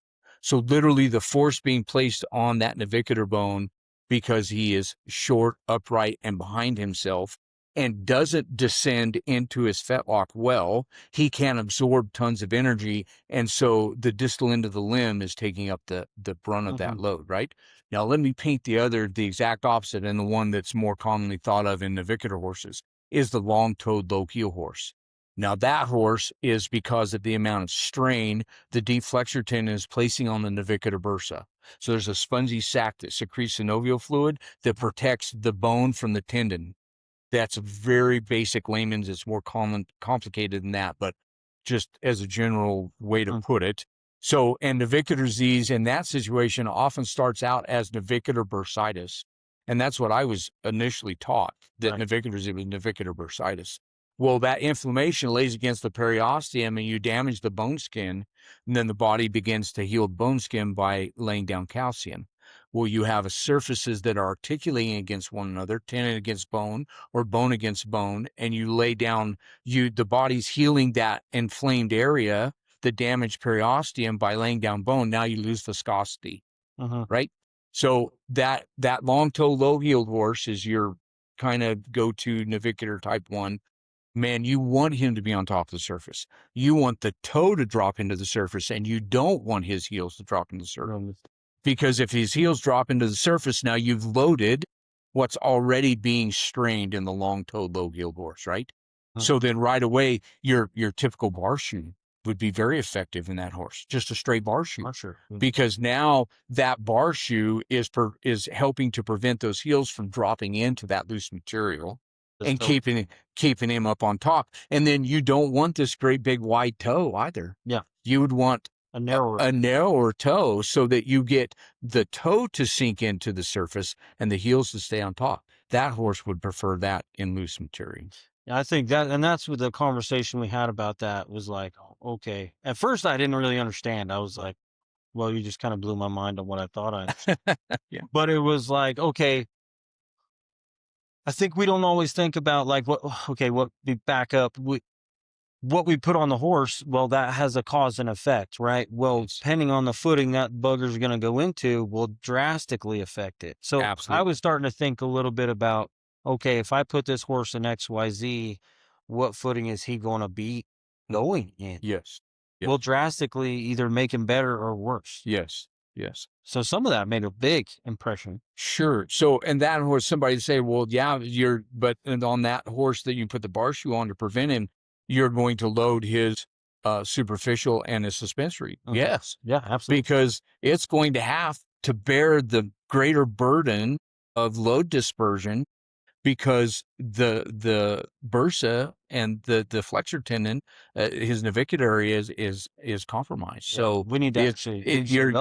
So literally the force being placed on that navicular bone, because he is short, upright, and behind himself, and doesn't descend into his fetlock well, he can absorb tons of energy. And so the distal end of the limb is taking up the brunt of that load, right? Now, let me paint the exact opposite, and the one that's more commonly thought of in navicular horses is the long-toed low-heel horse. Now, that horse is because of the amount of strain the deep flexor tendon is placing on the navicular bursa. So there's a spongy sac that secretes synovial fluid that protects the bone from the tendon. That's a very basic layman's. It's more complicated than that, but just as a general way to put it. So, and navicular disease in that situation often starts out as navicular bursitis. And that's what I was initially taught, that navicular disease was navicular bursitis. Well, that inflammation lays against the periosteum, and you damage the bone skin, and then the body begins to heal bone skin by laying down calcium. Well, you have surfaces that are articulating against one another, tendon against bone or bone against bone, and you lay down, the body's healing that inflamed area, the damaged periosteum, by laying down bone. Now you lose viscosity, right? So that long toe, low heeled horse is your kind of go-to navigator type 1. Man, you want him to be on top of the surface. You want the toe to drop into the surface, and you don't want his heels to drop into the surface. Because if his heels drop into the surface, now you've loaded what's already being strained in the long-toed, low-heeled horse, right? So then right away, your typical bar shoe would be very effective in that horse, just a straight bar shoe. Because now that bar shoe is helping to prevent those heels from dropping into that loose material and keeping him up on top. And then you don't want this great big wide toe either. Yeah. You would want a narrower toe so that you get the toe to sink into the surface and the heels to stay on top. That horse would prefer that in loose material. I think that's what the conversation we had about that was like, okay. At first, I didn't really understand. I was like, well, you just kind of blew my mind on what I thought I understood. Yeah. But it was like, okay, I think we don't always think about like what we back up. What we put on the horse, well, that has a cause and effect, right? Well, depending on the footing that bugger's going to go into will drastically affect it. So I was starting to think a little bit about, okay, if I put this horse in XYZ, what footing is he going to be going in? Yes. Will drastically either make him better or worse. Yes. Yes. So some of that made a big impression. Sure. So, and that horse, somebody say, well, yeah, but on that horse that you put the bar shoe on to prevent him, you're going to load his superficial and his suspensory. Yes. Yeah, absolutely. Because it's going to have to bear the greater burden of load dispersion because the bursa and the flexor tendon, his navicular area is compromised. Yeah, so we need to actually, they're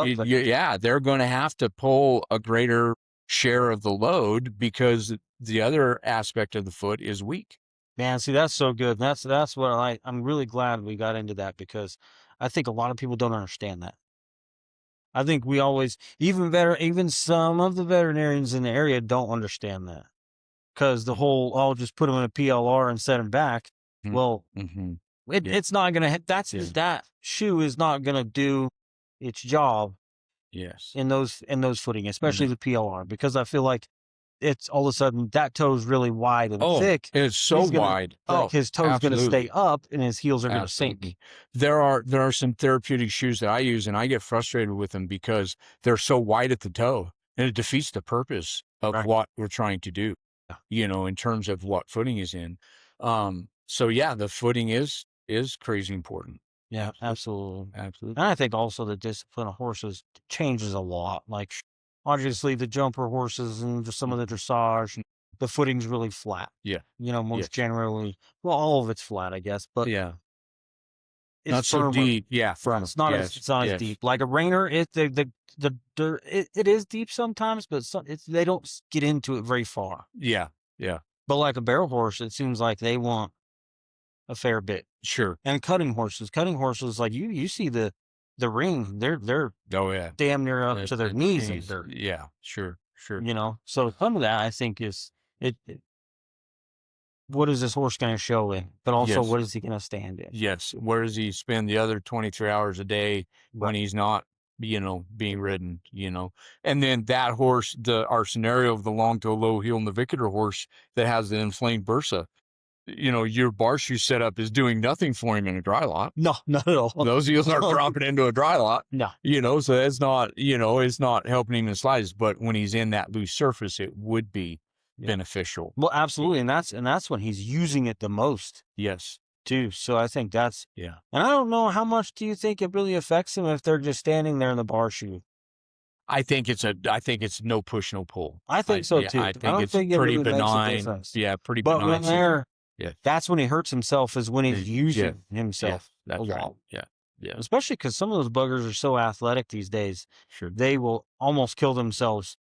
going to have to pull a greater share of the load because the other aspect of the foot is weak. Man, see, that's so good. That's what I'm really glad we got into that because I think a lot of people don't understand that. I think we always, even some of the veterinarians in the area don't understand that. Because the whole, I'll just put them in a PLR and set them back. Well, it's not going to, that shoe is not going to do its job. Yes. In those footing, especially the PLR, because I feel like it's all of a sudden that toe's really wide and thick. It's so wide. His toe's going to stay up and his heels are going to sink. There are some therapeutic shoes that I use and I get frustrated with them because they're so wide at the toe and it defeats the purpose of what we're trying to do, in terms of what footing is in. So yeah, the footing is crazy important. Yeah, absolutely. And I think also the discipline of horses changes a lot. Like obviously the jumper horses and just some of the dressage, the footing's really flat. Yeah. Most generally, well, all of it's flat, I guess, but yeah, it's not so deep. Yeah. It's not as deep. Like a reiner, it is deep sometimes, but they don't get into it very far. Yeah. Yeah. But like a barrel horse, it seems like they want a fair bit. Sure. And cutting horses, like you see the ring, they're damn near up to their knees in dirt. Yeah, sure. So some of that I think is it what is this horse going to show in, but also what is he going to stand in? Yes. Where does he spend the other 23 hours a day when he's not, being ridden, and then that horse, our scenario of the long toe, low heel navicular horse that has the inflamed bursa, your bar shoe setup is doing nothing for him in a dry lot. No, not at all. Those heels aren't dropping into a dry lot. No. So that's not, it's not helping him in the slightest, but when he's in that loose surface, it would be beneficial. Well, absolutely. And that's when he's using it the most. Yes. Too. So I think that's, and I don't know how much do you think it really affects him if they're just standing there in the bar shoe? I think it's no push, no pull. I think so too. I think it's pretty benign. Yeah, pretty benign. But when that's when he hurts himself is when he's using himself a lot. Yeah. Especially because some of those buggers are so athletic these days. Sure. They will almost kill themselves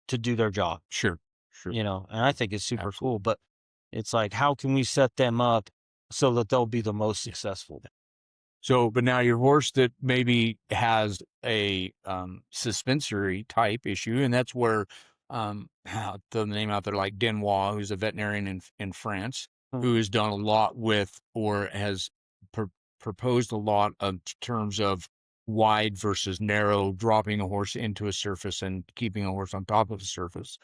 to do their job. Sure. And I think it's super cool. But it's like, how can we set them up so that they'll be the most successful? So, but now your horse that maybe has a suspensory type issue, and that's where the name out there like Denois, who's a veterinarian in France, who has done a lot with or has proposed a lot of terms of wide versus narrow, dropping a horse into a surface and keeping a horse on top of a surface.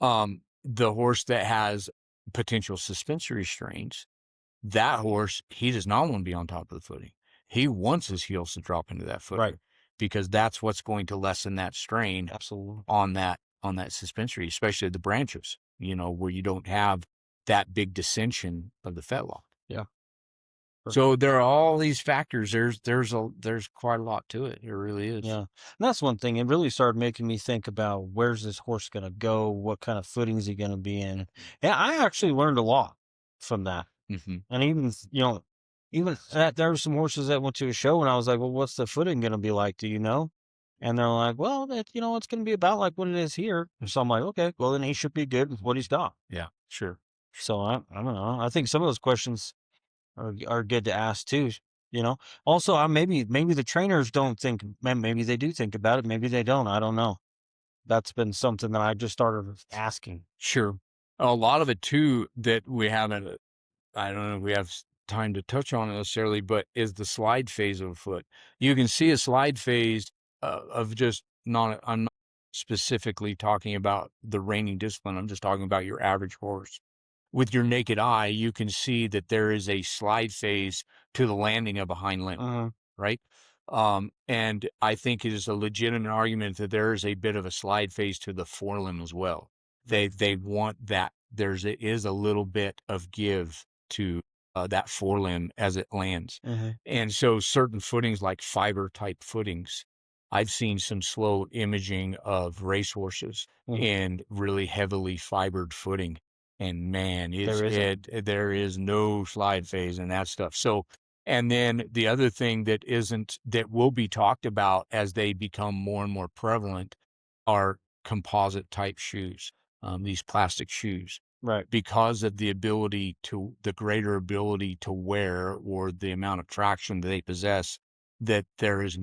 The horse that has potential suspensory strains, that horse, he does not want to be on top of the footing. He wants his heels to drop into that footing, Right. because that's what's going to lessen that strain Absolutely. on that suspensory, especially the branches, where you don't have that big dissension of the fetlock. Yeah. So there are all these factors. There's quite a lot to it. It really is. Yeah. And that's one thing. It really started making me think about, where's this horse going to go? What kind of footing is he going to be in? And I actually learned a lot from that. Mm-hmm. And even, there were some horses that went to a show and I was like, well, what's the footing going to be like? Do you know? And they're like, well, it's going to be about like what it is here. And so I'm like, okay, well, then he should be good with what he's got. Yeah, sure. So I don't know. I think some of those questions are good to ask too. Also, maybe the trainers don't think, maybe they do think about it. Maybe they don't. I don't know. That's been something that I just started asking. Sure. A lot of it too that we haven't, I don't know if we have time to touch on it necessarily, but is the slide phase of a foot. You can see a slide phase of just I'm not specifically talking about the reining discipline. I'm just talking about your average horse. With your naked eye, you can see that there is a slide phase to the landing of a hind limb, right? And I think it is a legitimate argument that there is a bit of a slide phase to the forelimb as well. They want that. There is a little bit of give to that forelimb as it lands. And so certain footings, like fiber type footings, I've seen some slow imaging of racehorses in really heavily fibered footing. And man, there is no slide phase in that stuff. So, and then the other thing that will be talked about as they become more and more prevalent are composite type shoes, these plastic shoes. Right. Because of the greater ability to wear, or the amount of traction that they possess, that there's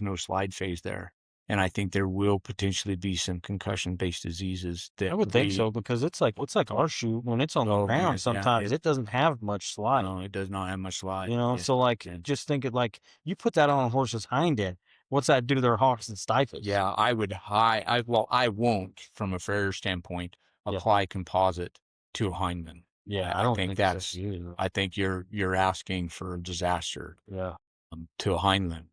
no slide phase there. And I think there will potentially be some concussion-based diseases that I would think so, because it's like our shoe when it's on the ground. Sometimes it doesn't have much slide. No, it does not have much slide. So just think it like you put that on a horse's hind end. What's that do to their hocks and stifles? Yeah, I won't, from a farrier standpoint, apply composite to a hindman. Yeah, I think that's so either. I think you're asking for disaster. Yeah. To a hind limb.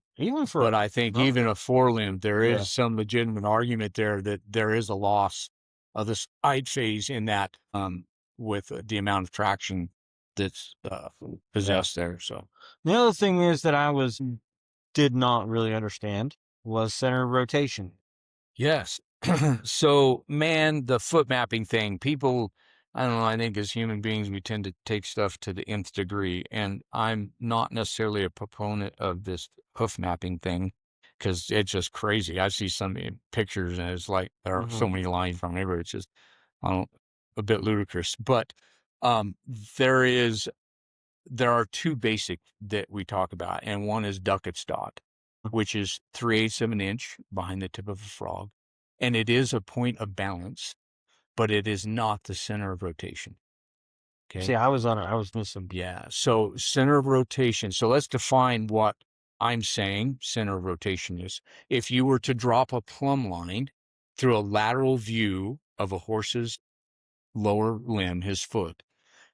But I think even a forelimb, there is some legitimate argument there that there is a loss of the slide phase in that, with the amount of traction that's possessed there. So the other thing is that I did not really understand was center of rotation. yes. So man, the foot mapping thing, people, I don't know, I think as human beings, we tend to take stuff to the nth degree. And I'm not necessarily a proponent of this hoof mapping thing, because it's just crazy. I see some pictures and it's like, there are so many lines from everywhere. It's just, a bit ludicrous. But there are two basic that we talk about. And one is Duckett's dot, which is 3/8 of an inch behind the tip of a frog. And it is a point of balance, but it is not the center of rotation. Okay. See, I was missing. Yeah. So center of rotation. So let's define what I'm saying center of rotation is. If you were to drop a plumb line through a lateral view of a horse's lower limb, his foot,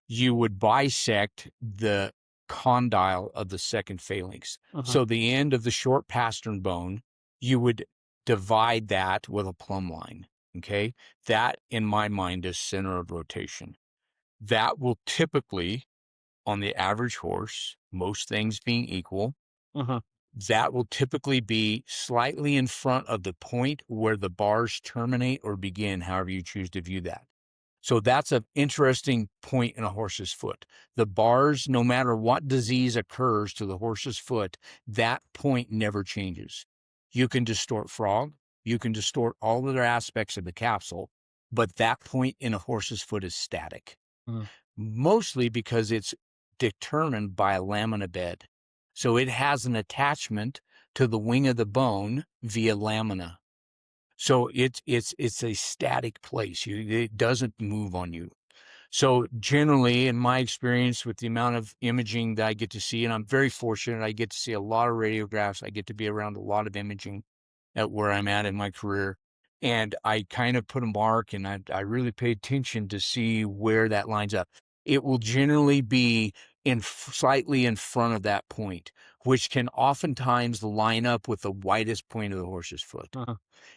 you would bisect the condyle of the second phalanx. So the end of the short pastern bone, you would divide that with a plumb line. Okay. That, in my mind, is center of rotation. That will typically, on the average horse, most things being equal, that will typically be slightly in front of the point where the bars terminate or begin, however you choose to view that. So that's an interesting point in a horse's foot. The bars, no matter what disease occurs to the horse's foot, that point never changes. You can distort frog, you can distort all other aspects of the capsule, but that point in a horse's foot is static. Mostly because it's determined by a lamina bed. So it has an attachment to the wing of the bone via lamina. So it's a static place. It doesn't move on you. So generally, in my experience with the amount of imaging that I get to see, and I'm very fortunate, I get to see a lot of radiographs. I get to be around a lot of imaging at where I'm at in my career. And I kind of put a mark, and I really pay attention to see where that lines up. It will generally be slightly in front of that point, which can oftentimes line up with the widest point of the horse's foot.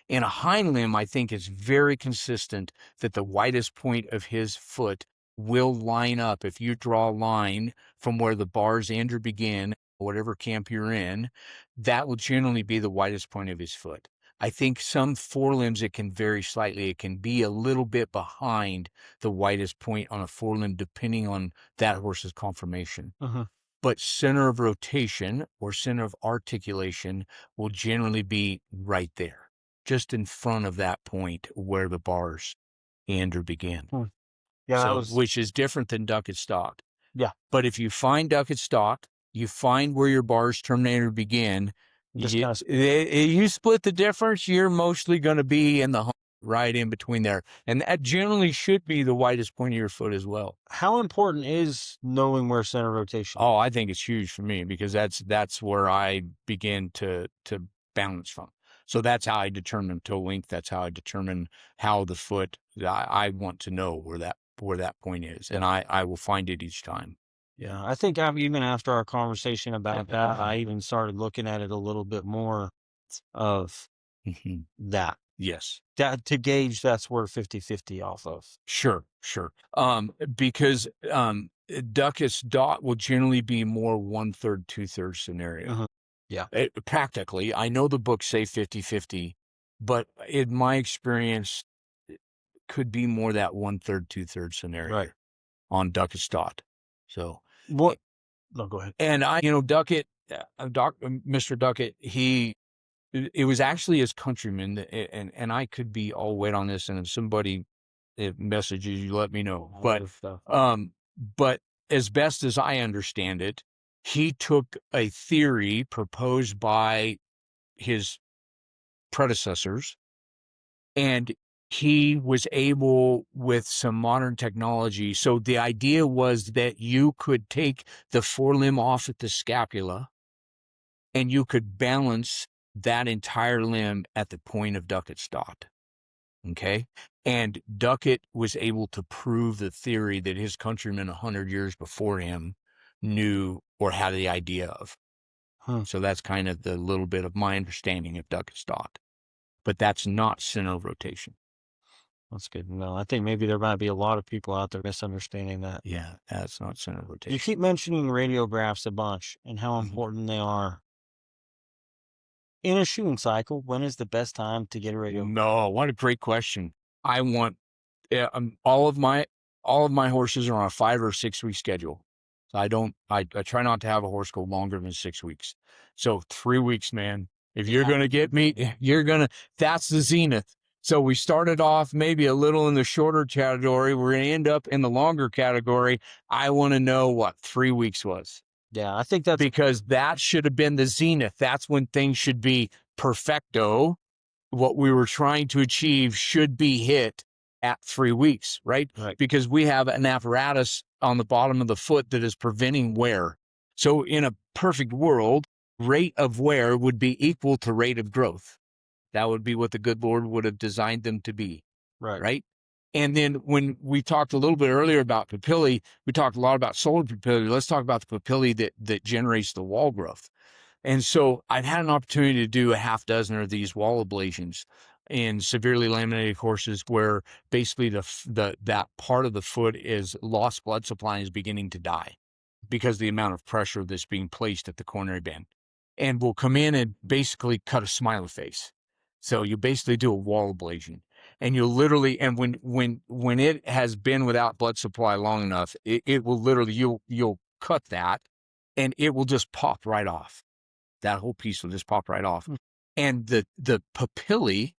In a hind limb, I think it's very consistent that the widest point of his foot will line up. If you draw a line from where the bars end or begin, whatever camp you're in, that will generally be the widest point of his foot. I think some forelimbs, it can vary slightly. It can be a little bit behind the widest point on a forelimb, depending on that horse's conformation. But center of rotation or center of articulation will generally be right there, just in front of that point where the bars end or begin. Yeah, so, which is different than ducket stock. Yeah. But if you find ducket stock, you find where your bars terminate or begin, you split the difference, you're mostly going to be in the right in between there. And that generally should be the widest point of your foot as well. How important is knowing where center rotation? Oh, I think it's huge for me, because that's where I begin to balance from. So that's how I determine toe length. That's how I determine how the foot, I want to know where that point is. And I will find it each time. Yeah, I think even after our conversation about that, I even started looking at it a little bit more of that. Yes. That to gauge that's where 50-50 off of. Sure. Because ducket stock will generally be more 1/3, 2/3 scenario. Yeah. Practically, I know the books say 50-50, but in my experience, it could be more that 1/3, 2/3 scenario on ducket stock. So what? No, go ahead. And Duckett, Mr. Duckett, it was actually his countryman, and I could be all wet on this, and if somebody messages you, let me know. But as best as I understand it, he took a theory proposed by his predecessors, and he was able, with some modern technology. So the idea was that you could take the forelimb off at the scapula, and you could balance that entire limb at the point of ducket stock. Okay. And Duckett was able to prove the theory that his countrymen 100 years before him knew or had the idea of. So that's kind of the little bit of my understanding of ducket stock. But that's not center of rotation. That's good to know. I think maybe there might be a lot of people out there misunderstanding that. Yeah, that's not center of rotation. You keep mentioning radiographs a bunch and how important they are. In a shoeing cycle, when is the best time to get a radiograph? No, what a great question. I want all of my horses are on a 5 or 6 week schedule. So I try not to have a horse go longer than 6 weeks. So 3 weeks, man. If you're going to get me, that's the zenith. So we started off maybe a little in the shorter category. We're going to end up in the longer category. I want to know what 3 weeks was. Yeah, I think that's because that should have been the zenith. That's when things should be perfecto. What we were trying to achieve should be hit at 3 weeks, right? Because we have an apparatus on the bottom of the foot that is preventing wear. So in a perfect world, rate of wear would be equal to rate of growth. That would be what the good Lord would have designed them to be. Right? And then when we talked a little bit earlier about papillae, we talked a lot about solar papillae. Let's talk about the papillae that generates the wall growth. And so I've had an opportunity to do a half dozen of these wall ablations in severely laminated horses where basically that part of the foot is lost blood supply and is beginning to die because of the amount of pressure that's being placed at the coronary band. And we'll come in and basically cut a smiley face. So you basically do a wall ablation. And you'll literally, and when it has been without blood supply long enough, it will literally, you'll cut that and it will just pop right off. That whole piece will just pop right off. And the papillae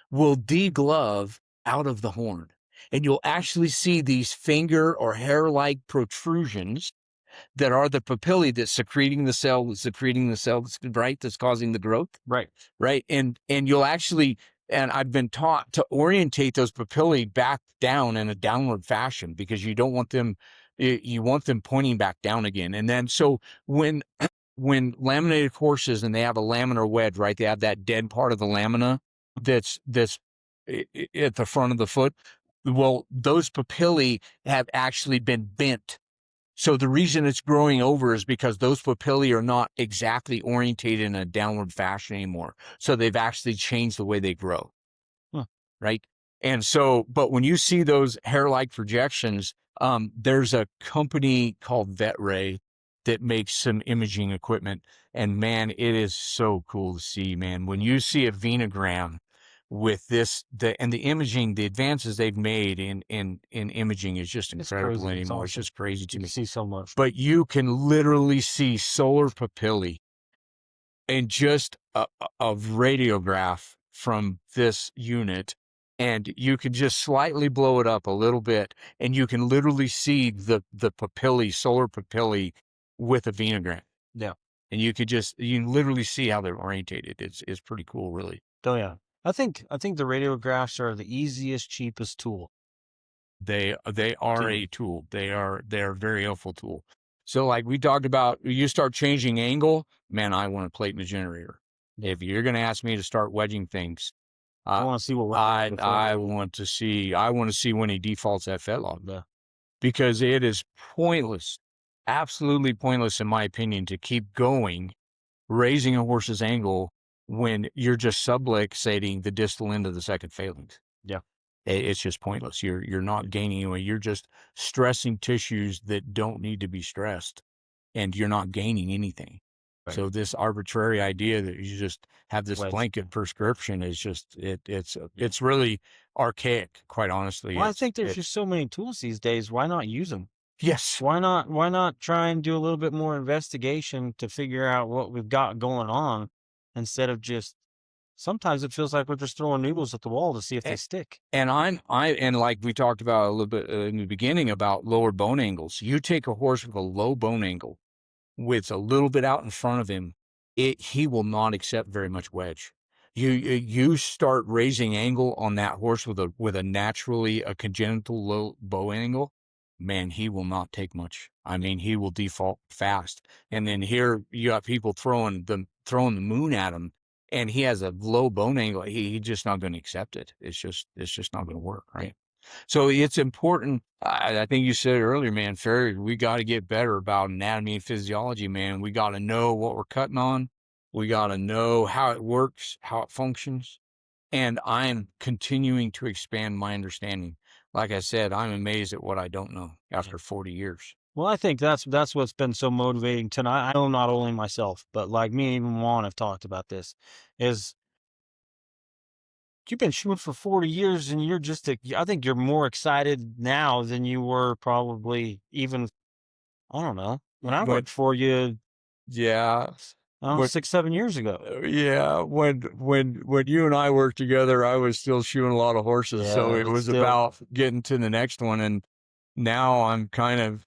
will deglove out of the horn. And you'll actually see these finger or hair-like protrusions that are the papillae that's secreting the cell, right? That's causing the growth. Right. And you'll actually And I've been taught to orientate those papillae back down in a downward fashion because you don't want them, you want them pointing back down again. And then, so when laminated horses and they have a laminar wedge, right? They have that dead part of the lamina that's at the front of the foot. Well, those papillae have actually been bent. So the reason it's growing over is because those papillae are not exactly orientated in a downward fashion anymore. So they've actually changed the way they grow. Huh. Right. And so, but when you see those hair-like projections, there's a company called VetRay that makes some imaging equipment. And man, it is so cool to see, man. When you see a venogram with this, and the imaging, the advances they've made in imaging is just incredible anymore. It's just crazy to You me. see so much. But you can literally see solar papillae in just a radiograph from this unit, and you can just slightly blow it up a little bit, and you can literally see the papillae, solar papillae, with a venogram. Yeah. And you can literally see how they're orientated. It's pretty cool, really. Oh yeah. I think the radiographs are the easiest, cheapest tool. They are a tool. They're a very helpful tool. So like we talked about, you start changing angle, man, I want a plate in the generator. If you're going to ask me to start wedging things, I want to see what I want to see when he defaults that fetlock, because it is pointless, absolutely pointless in my opinion, to keep going, raising a horse's angle when you're just subluxating the distal end of the second phalanx. Yeah. It's just pointless. You're not gaining anyway. You're just stressing tissues that don't need to be stressed, and you're not gaining anything. Right. So this arbitrary idea that you just have this blanket prescription is just, it's really archaic, quite honestly. Well, I think there's just so many tools these days. Why not use them? Yes. Why not try and do a little bit more investigation to figure out what we've got going on, instead of just, sometimes it feels like we're just throwing noodles at the wall to see if they stick. And and like we talked about a little bit in the beginning about lower bone angles. You take a horse with a low bone angle, with a little bit out in front of him, he will not accept very much wedge. You start raising angle on that horse with a naturally a congenital low bow angle, man, he will not take much. I mean, he will default fast. And then here you got people throwing the moon at him, and he has a low bone angle. He's just not going to accept it. It's just not going to work, right? So it's important. I think you said it earlier, man, farrier, we got to get better about anatomy and physiology, man. We got to know what we're cutting on. We got to know how it works, how it functions. And I'm continuing to expand my understanding. Like I said, I'm amazed at what I don't know after 40 years. Well, I think that's what's been so motivating tonight. I know not only myself, but like me and even Juan have talked about this, is you've been shooting for 40 years and you're just, I think you're more excited now than you were probably even, I don't know, when I worked for you. Yeah. 6-7 years ago. Yeah. When you and I worked together, I was still shooting a lot of horses. Yeah, so it was about getting to the next one. And now I'm kind of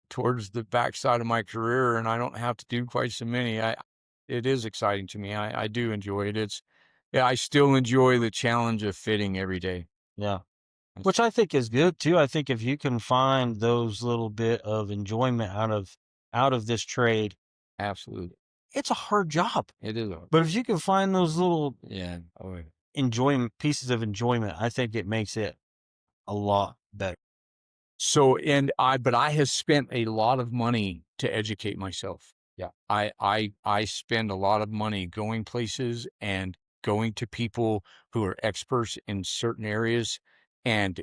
towards the backside of my career and I don't have to do quite so many. It is exciting to me. I do enjoy it. I still enjoy the challenge of fitting every day. Yeah. Which I think is good too. I think if you can find those little bit of enjoyment out of this trade. Absolutely. It's a hard job. It is. But if you can find those little pieces of enjoyment, I think it makes it a lot better. So, but I have spent a lot of money to educate myself. Yeah. I spend a lot of money going places and going to people who are experts in certain areas and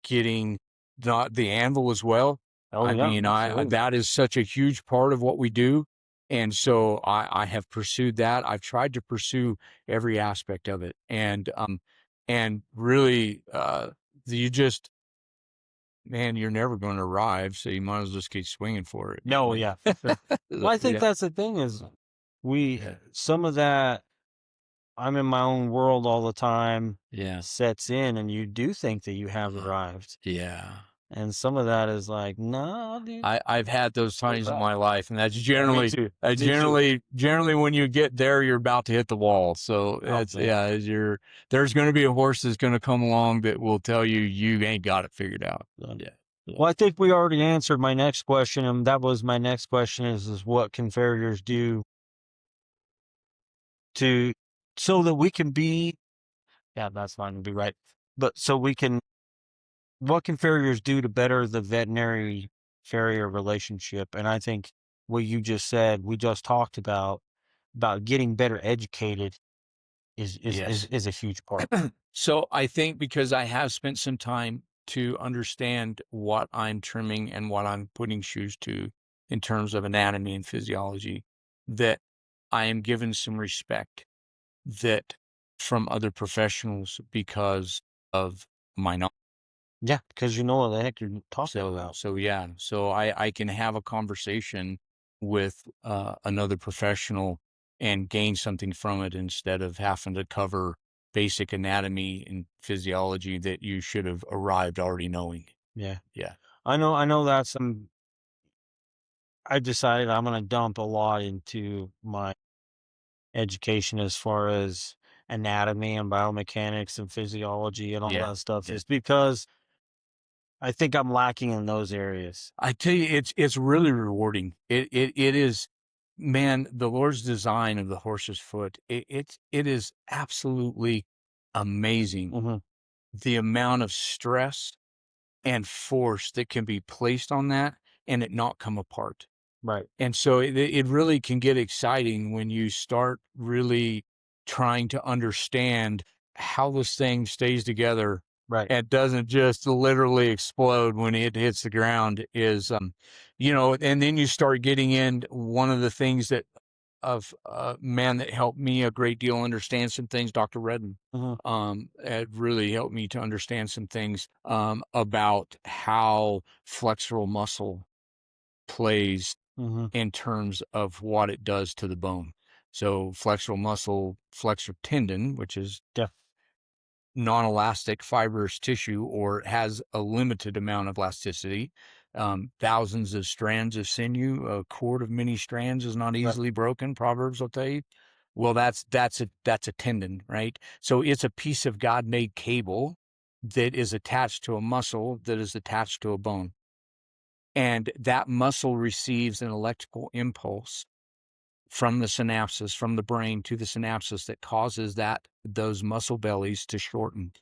getting the anvil as well. I mean, that is such a huge part of what we do. And so I have pursued that. I've tried to pursue every aspect of it. And really, man, you're never going to arrive. So you might as well just keep swinging for it. No, yeah. Well, I think that's the thing is some of that, I'm in my own world all the time. Yeah. Sets in and you do think that you have arrived. Yeah. And some of that is like, "Nah, dude." I've had those times in my life, and that's Me generally too. Me too. generally when you get there, you're about to hit the wall. So Oh, it's man. there's going to be a horse that's going to come along that will tell you you ain't got it figured out. Yeah. Well, I think we already answered my next question, and that was my next question is what can farriers do to so that we can be yeah, that's not gonna be right. But so we can what can farriers do to better the veterinary farrier relationship? And I think what you just said, we just talked about getting better educated Yes. is a huge part. So I think because I have spent some time to understand what I'm trimming and what I'm putting shoes to in terms of anatomy and physiology, that I am given some respect that from other professionals because of my knowledge. Yeah, because you know what the heck you're talking So, about. so yeah, so I can have a conversation with another professional and gain something from it instead of having to cover basic anatomy and physiology that you should have arrived already knowing. Yeah. Yeah. I know that's I decided I'm gonna dump a lot into my education as far as anatomy and biomechanics and physiology and all Yeah. that stuff Yeah. is because I think I'm lacking in those areas. I tell you, it's really rewarding. It is, man. The Lord's design of the horse's foot. It is absolutely amazing. Mhm. The amount of stress and force that can be placed on that and it not come apart. Right. And so it really can get exciting when you start really trying to understand how this thing stays together Right. and doesn't just literally explode when it hits the ground is, and then you start getting in one of the things that of man that helped me a great deal understand some things, Dr. Redden. Mhm. It really helped me to understand some things about how flexural muscle plays Mhm. in terms of what it does to the bone. So flexural muscle, flexor tendon, which is Yeah. non-elastic fibrous tissue or has a limited amount of elasticity, thousands of strands of sinew, a cord of many strands is not Right. easily broken. Proverbs will tell you. Well, that's a tendon, right? So it's a piece of God-made cable that is attached to a muscle that is attached to a bone. And that muscle receives an electrical impulse from the synapses, from the brain to the synapses that causes those muscle bellies to shorten.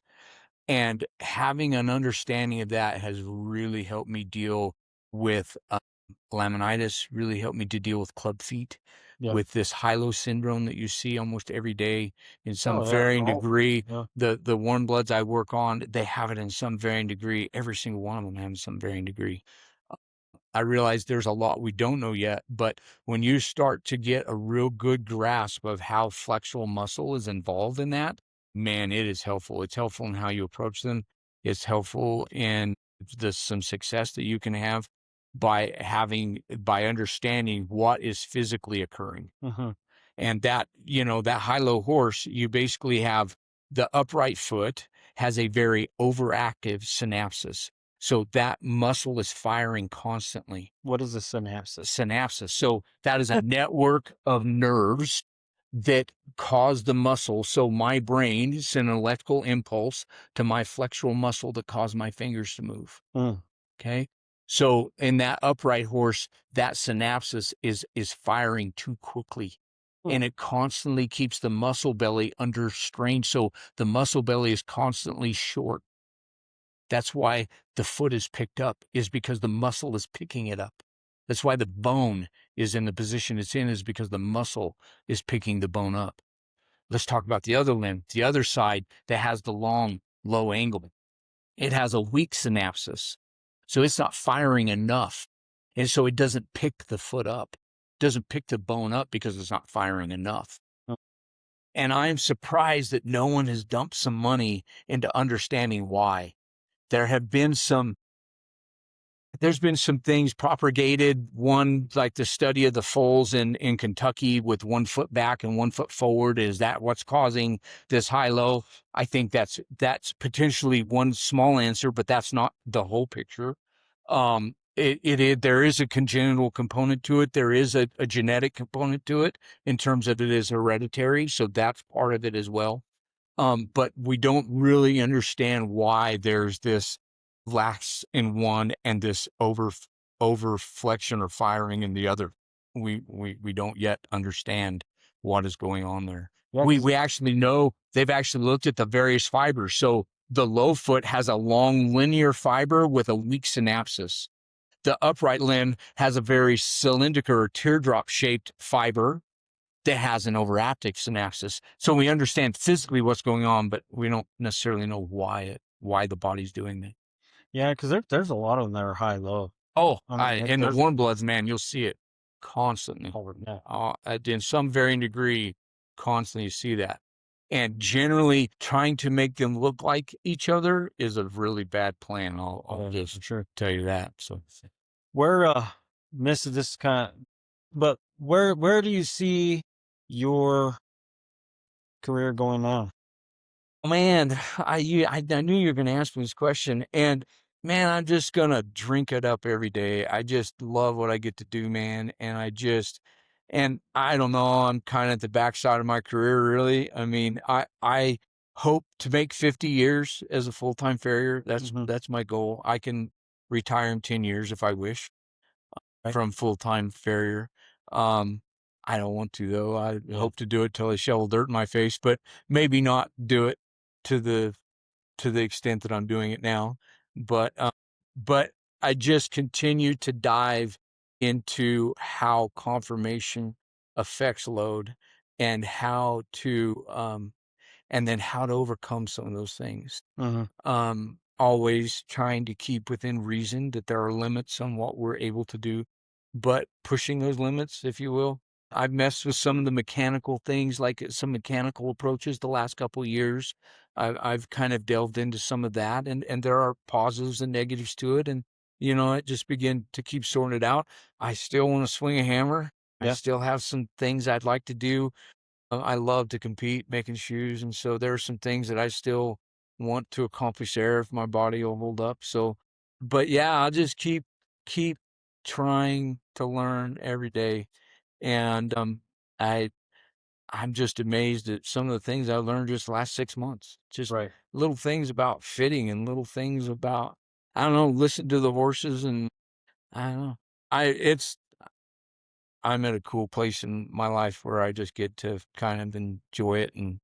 And having an understanding of that has really helped me deal with laminitis, really helped me to deal with club feet, Yeah. with this high-low syndrome that you see almost every day in some Oh yeah. varying Oh, degree. yeah. The warm bloods I work on, they have it in some varying degree. Every single one of them has some varying degree. I realize there's a lot we don't know yet, but when you start to get a real good grasp of how flexural muscle is involved in that, man, it is helpful. It's helpful in how you approach them. It's helpful in some success that you can have by understanding what is physically occurring. Mhm. And that high-low horse, you basically have the upright foot has a very overactive synapses. So that muscle is firing constantly. What is a synapses? Synapses. So that is a network of nerves that cause the muscle. So my brain sends an electrical impulse to my flexural muscle to cause my fingers to move. Mm. Okay. So in that upright horse, that synapses is firing too quickly. Mm. And it constantly keeps the muscle belly under strain. So the muscle belly is constantly short. That's why the foot is picked up, is because the muscle is picking it up. That's why the bone is in the position it's in, is because the muscle is picking the bone up. Let's talk about the other limb, the other side that has the long, low angle. It has a weak synapsis. So it's not firing enough. And so it doesn't pick the foot up, doesn't pick the bone up because it's not firing enough. Mm. And I'm surprised that no one has dumped some money into understanding why. There have been some there's been some things propagated. One, like the study of the foals in Kentucky with 1 foot back and 1 foot forward. Is that what's causing this high-low? I think that's potentially one small answer, but that's not the whole picture. There is a congenital component to it. There is a genetic component to it in terms of it is hereditary. So that's part of it as well. But we don't really understand why there's this lax in one and this over flexion or firing in the other. We don't yet understand what is going on there. Yeah, We actually know they've actually looked at the various fibers. So the low foot has a long linear fiber with a weak synapsis. The upright limb has a very cylindrical or teardrop shaped fiber that has an overactive synapsis. So we understand physically what's going on, but we don't necessarily know why the body's doing that. Yeah, because there's a lot of them that are high-low. Oh, I mean, in the warm bloods, man, you'll see it constantly. Yeah. In some varying degree, constantly you see that. And generally trying to make them look like each other is a really bad plan. I'll just tell you that. So Where this kind of, but where do you see your career going now? man, I knew you were going to ask me this question, and man, I'm just going to drink it up every day. I just love what I get to do, man. And I don't know, I'm kind of at the backside of my career, really. I mean, I hope to make 50 years as a full-time farrier. That's my goal. I can retire in 10 years if I wish from full-time farrier. I don't want to, though. I hope to do it till I shovel dirt in my face, but maybe not do it to the extent that I'm doing it now. But I just continue to dive into how conformation affects load and how to and then how to overcome some of those things. Always trying to keep within reason that there are limits on what we're able to do, but pushing those limits, if you will. I've messed with some of the mechanical things, like some mechanical approaches the last couple of years. I've kind of delved into some of that, and there are positives and negatives to it. And, I just begin to keep sorting it out. I still want to swing a hammer. I still have some things I'd like to do. I love to compete making shoes. And so there are some things that I still want to accomplish there if my body will hold up. So, but yeah, I'll just keep trying to learn every day. And I'm just amazed at some of the things I learned just the last 6 months. Just little things about fitting and little things about, I don't know, listen to the horses, and I don't know. I'm at a cool place in my life where I just get to kind of enjoy it and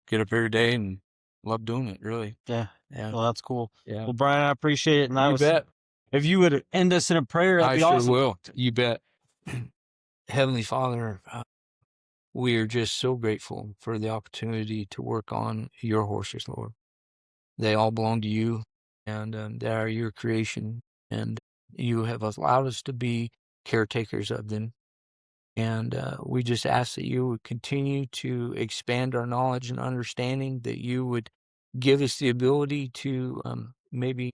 get up every day and love doing it, really. Yeah. Well, that's cool. Yeah. Well, Brian, I appreciate it. And You bet. If you would end us in a prayer, that'd be awesome. I sure will. You bet. Heavenly Father, we are just so grateful for the opportunity to work on your horses, Lord. They all belong to you, and they are your creation, and you have allowed us to be caretakers of them. And we just ask that you would continue to expand our knowledge and understanding, that you would give us the ability to maybe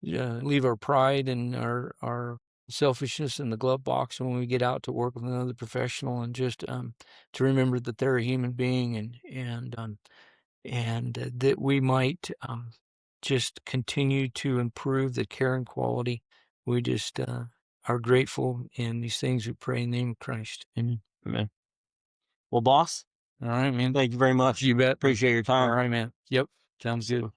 leave our pride and our selfishness in the glove box when we get out to work with another professional, and just to remember that they're a human being, and that we might just continue to improve the care and quality. We just are grateful in these things. We pray in the name of Christ. Amen. Amen. Well, boss. All right, man. Thank you very much. You bet. Appreciate your time. All right, man. Yep. Sounds good.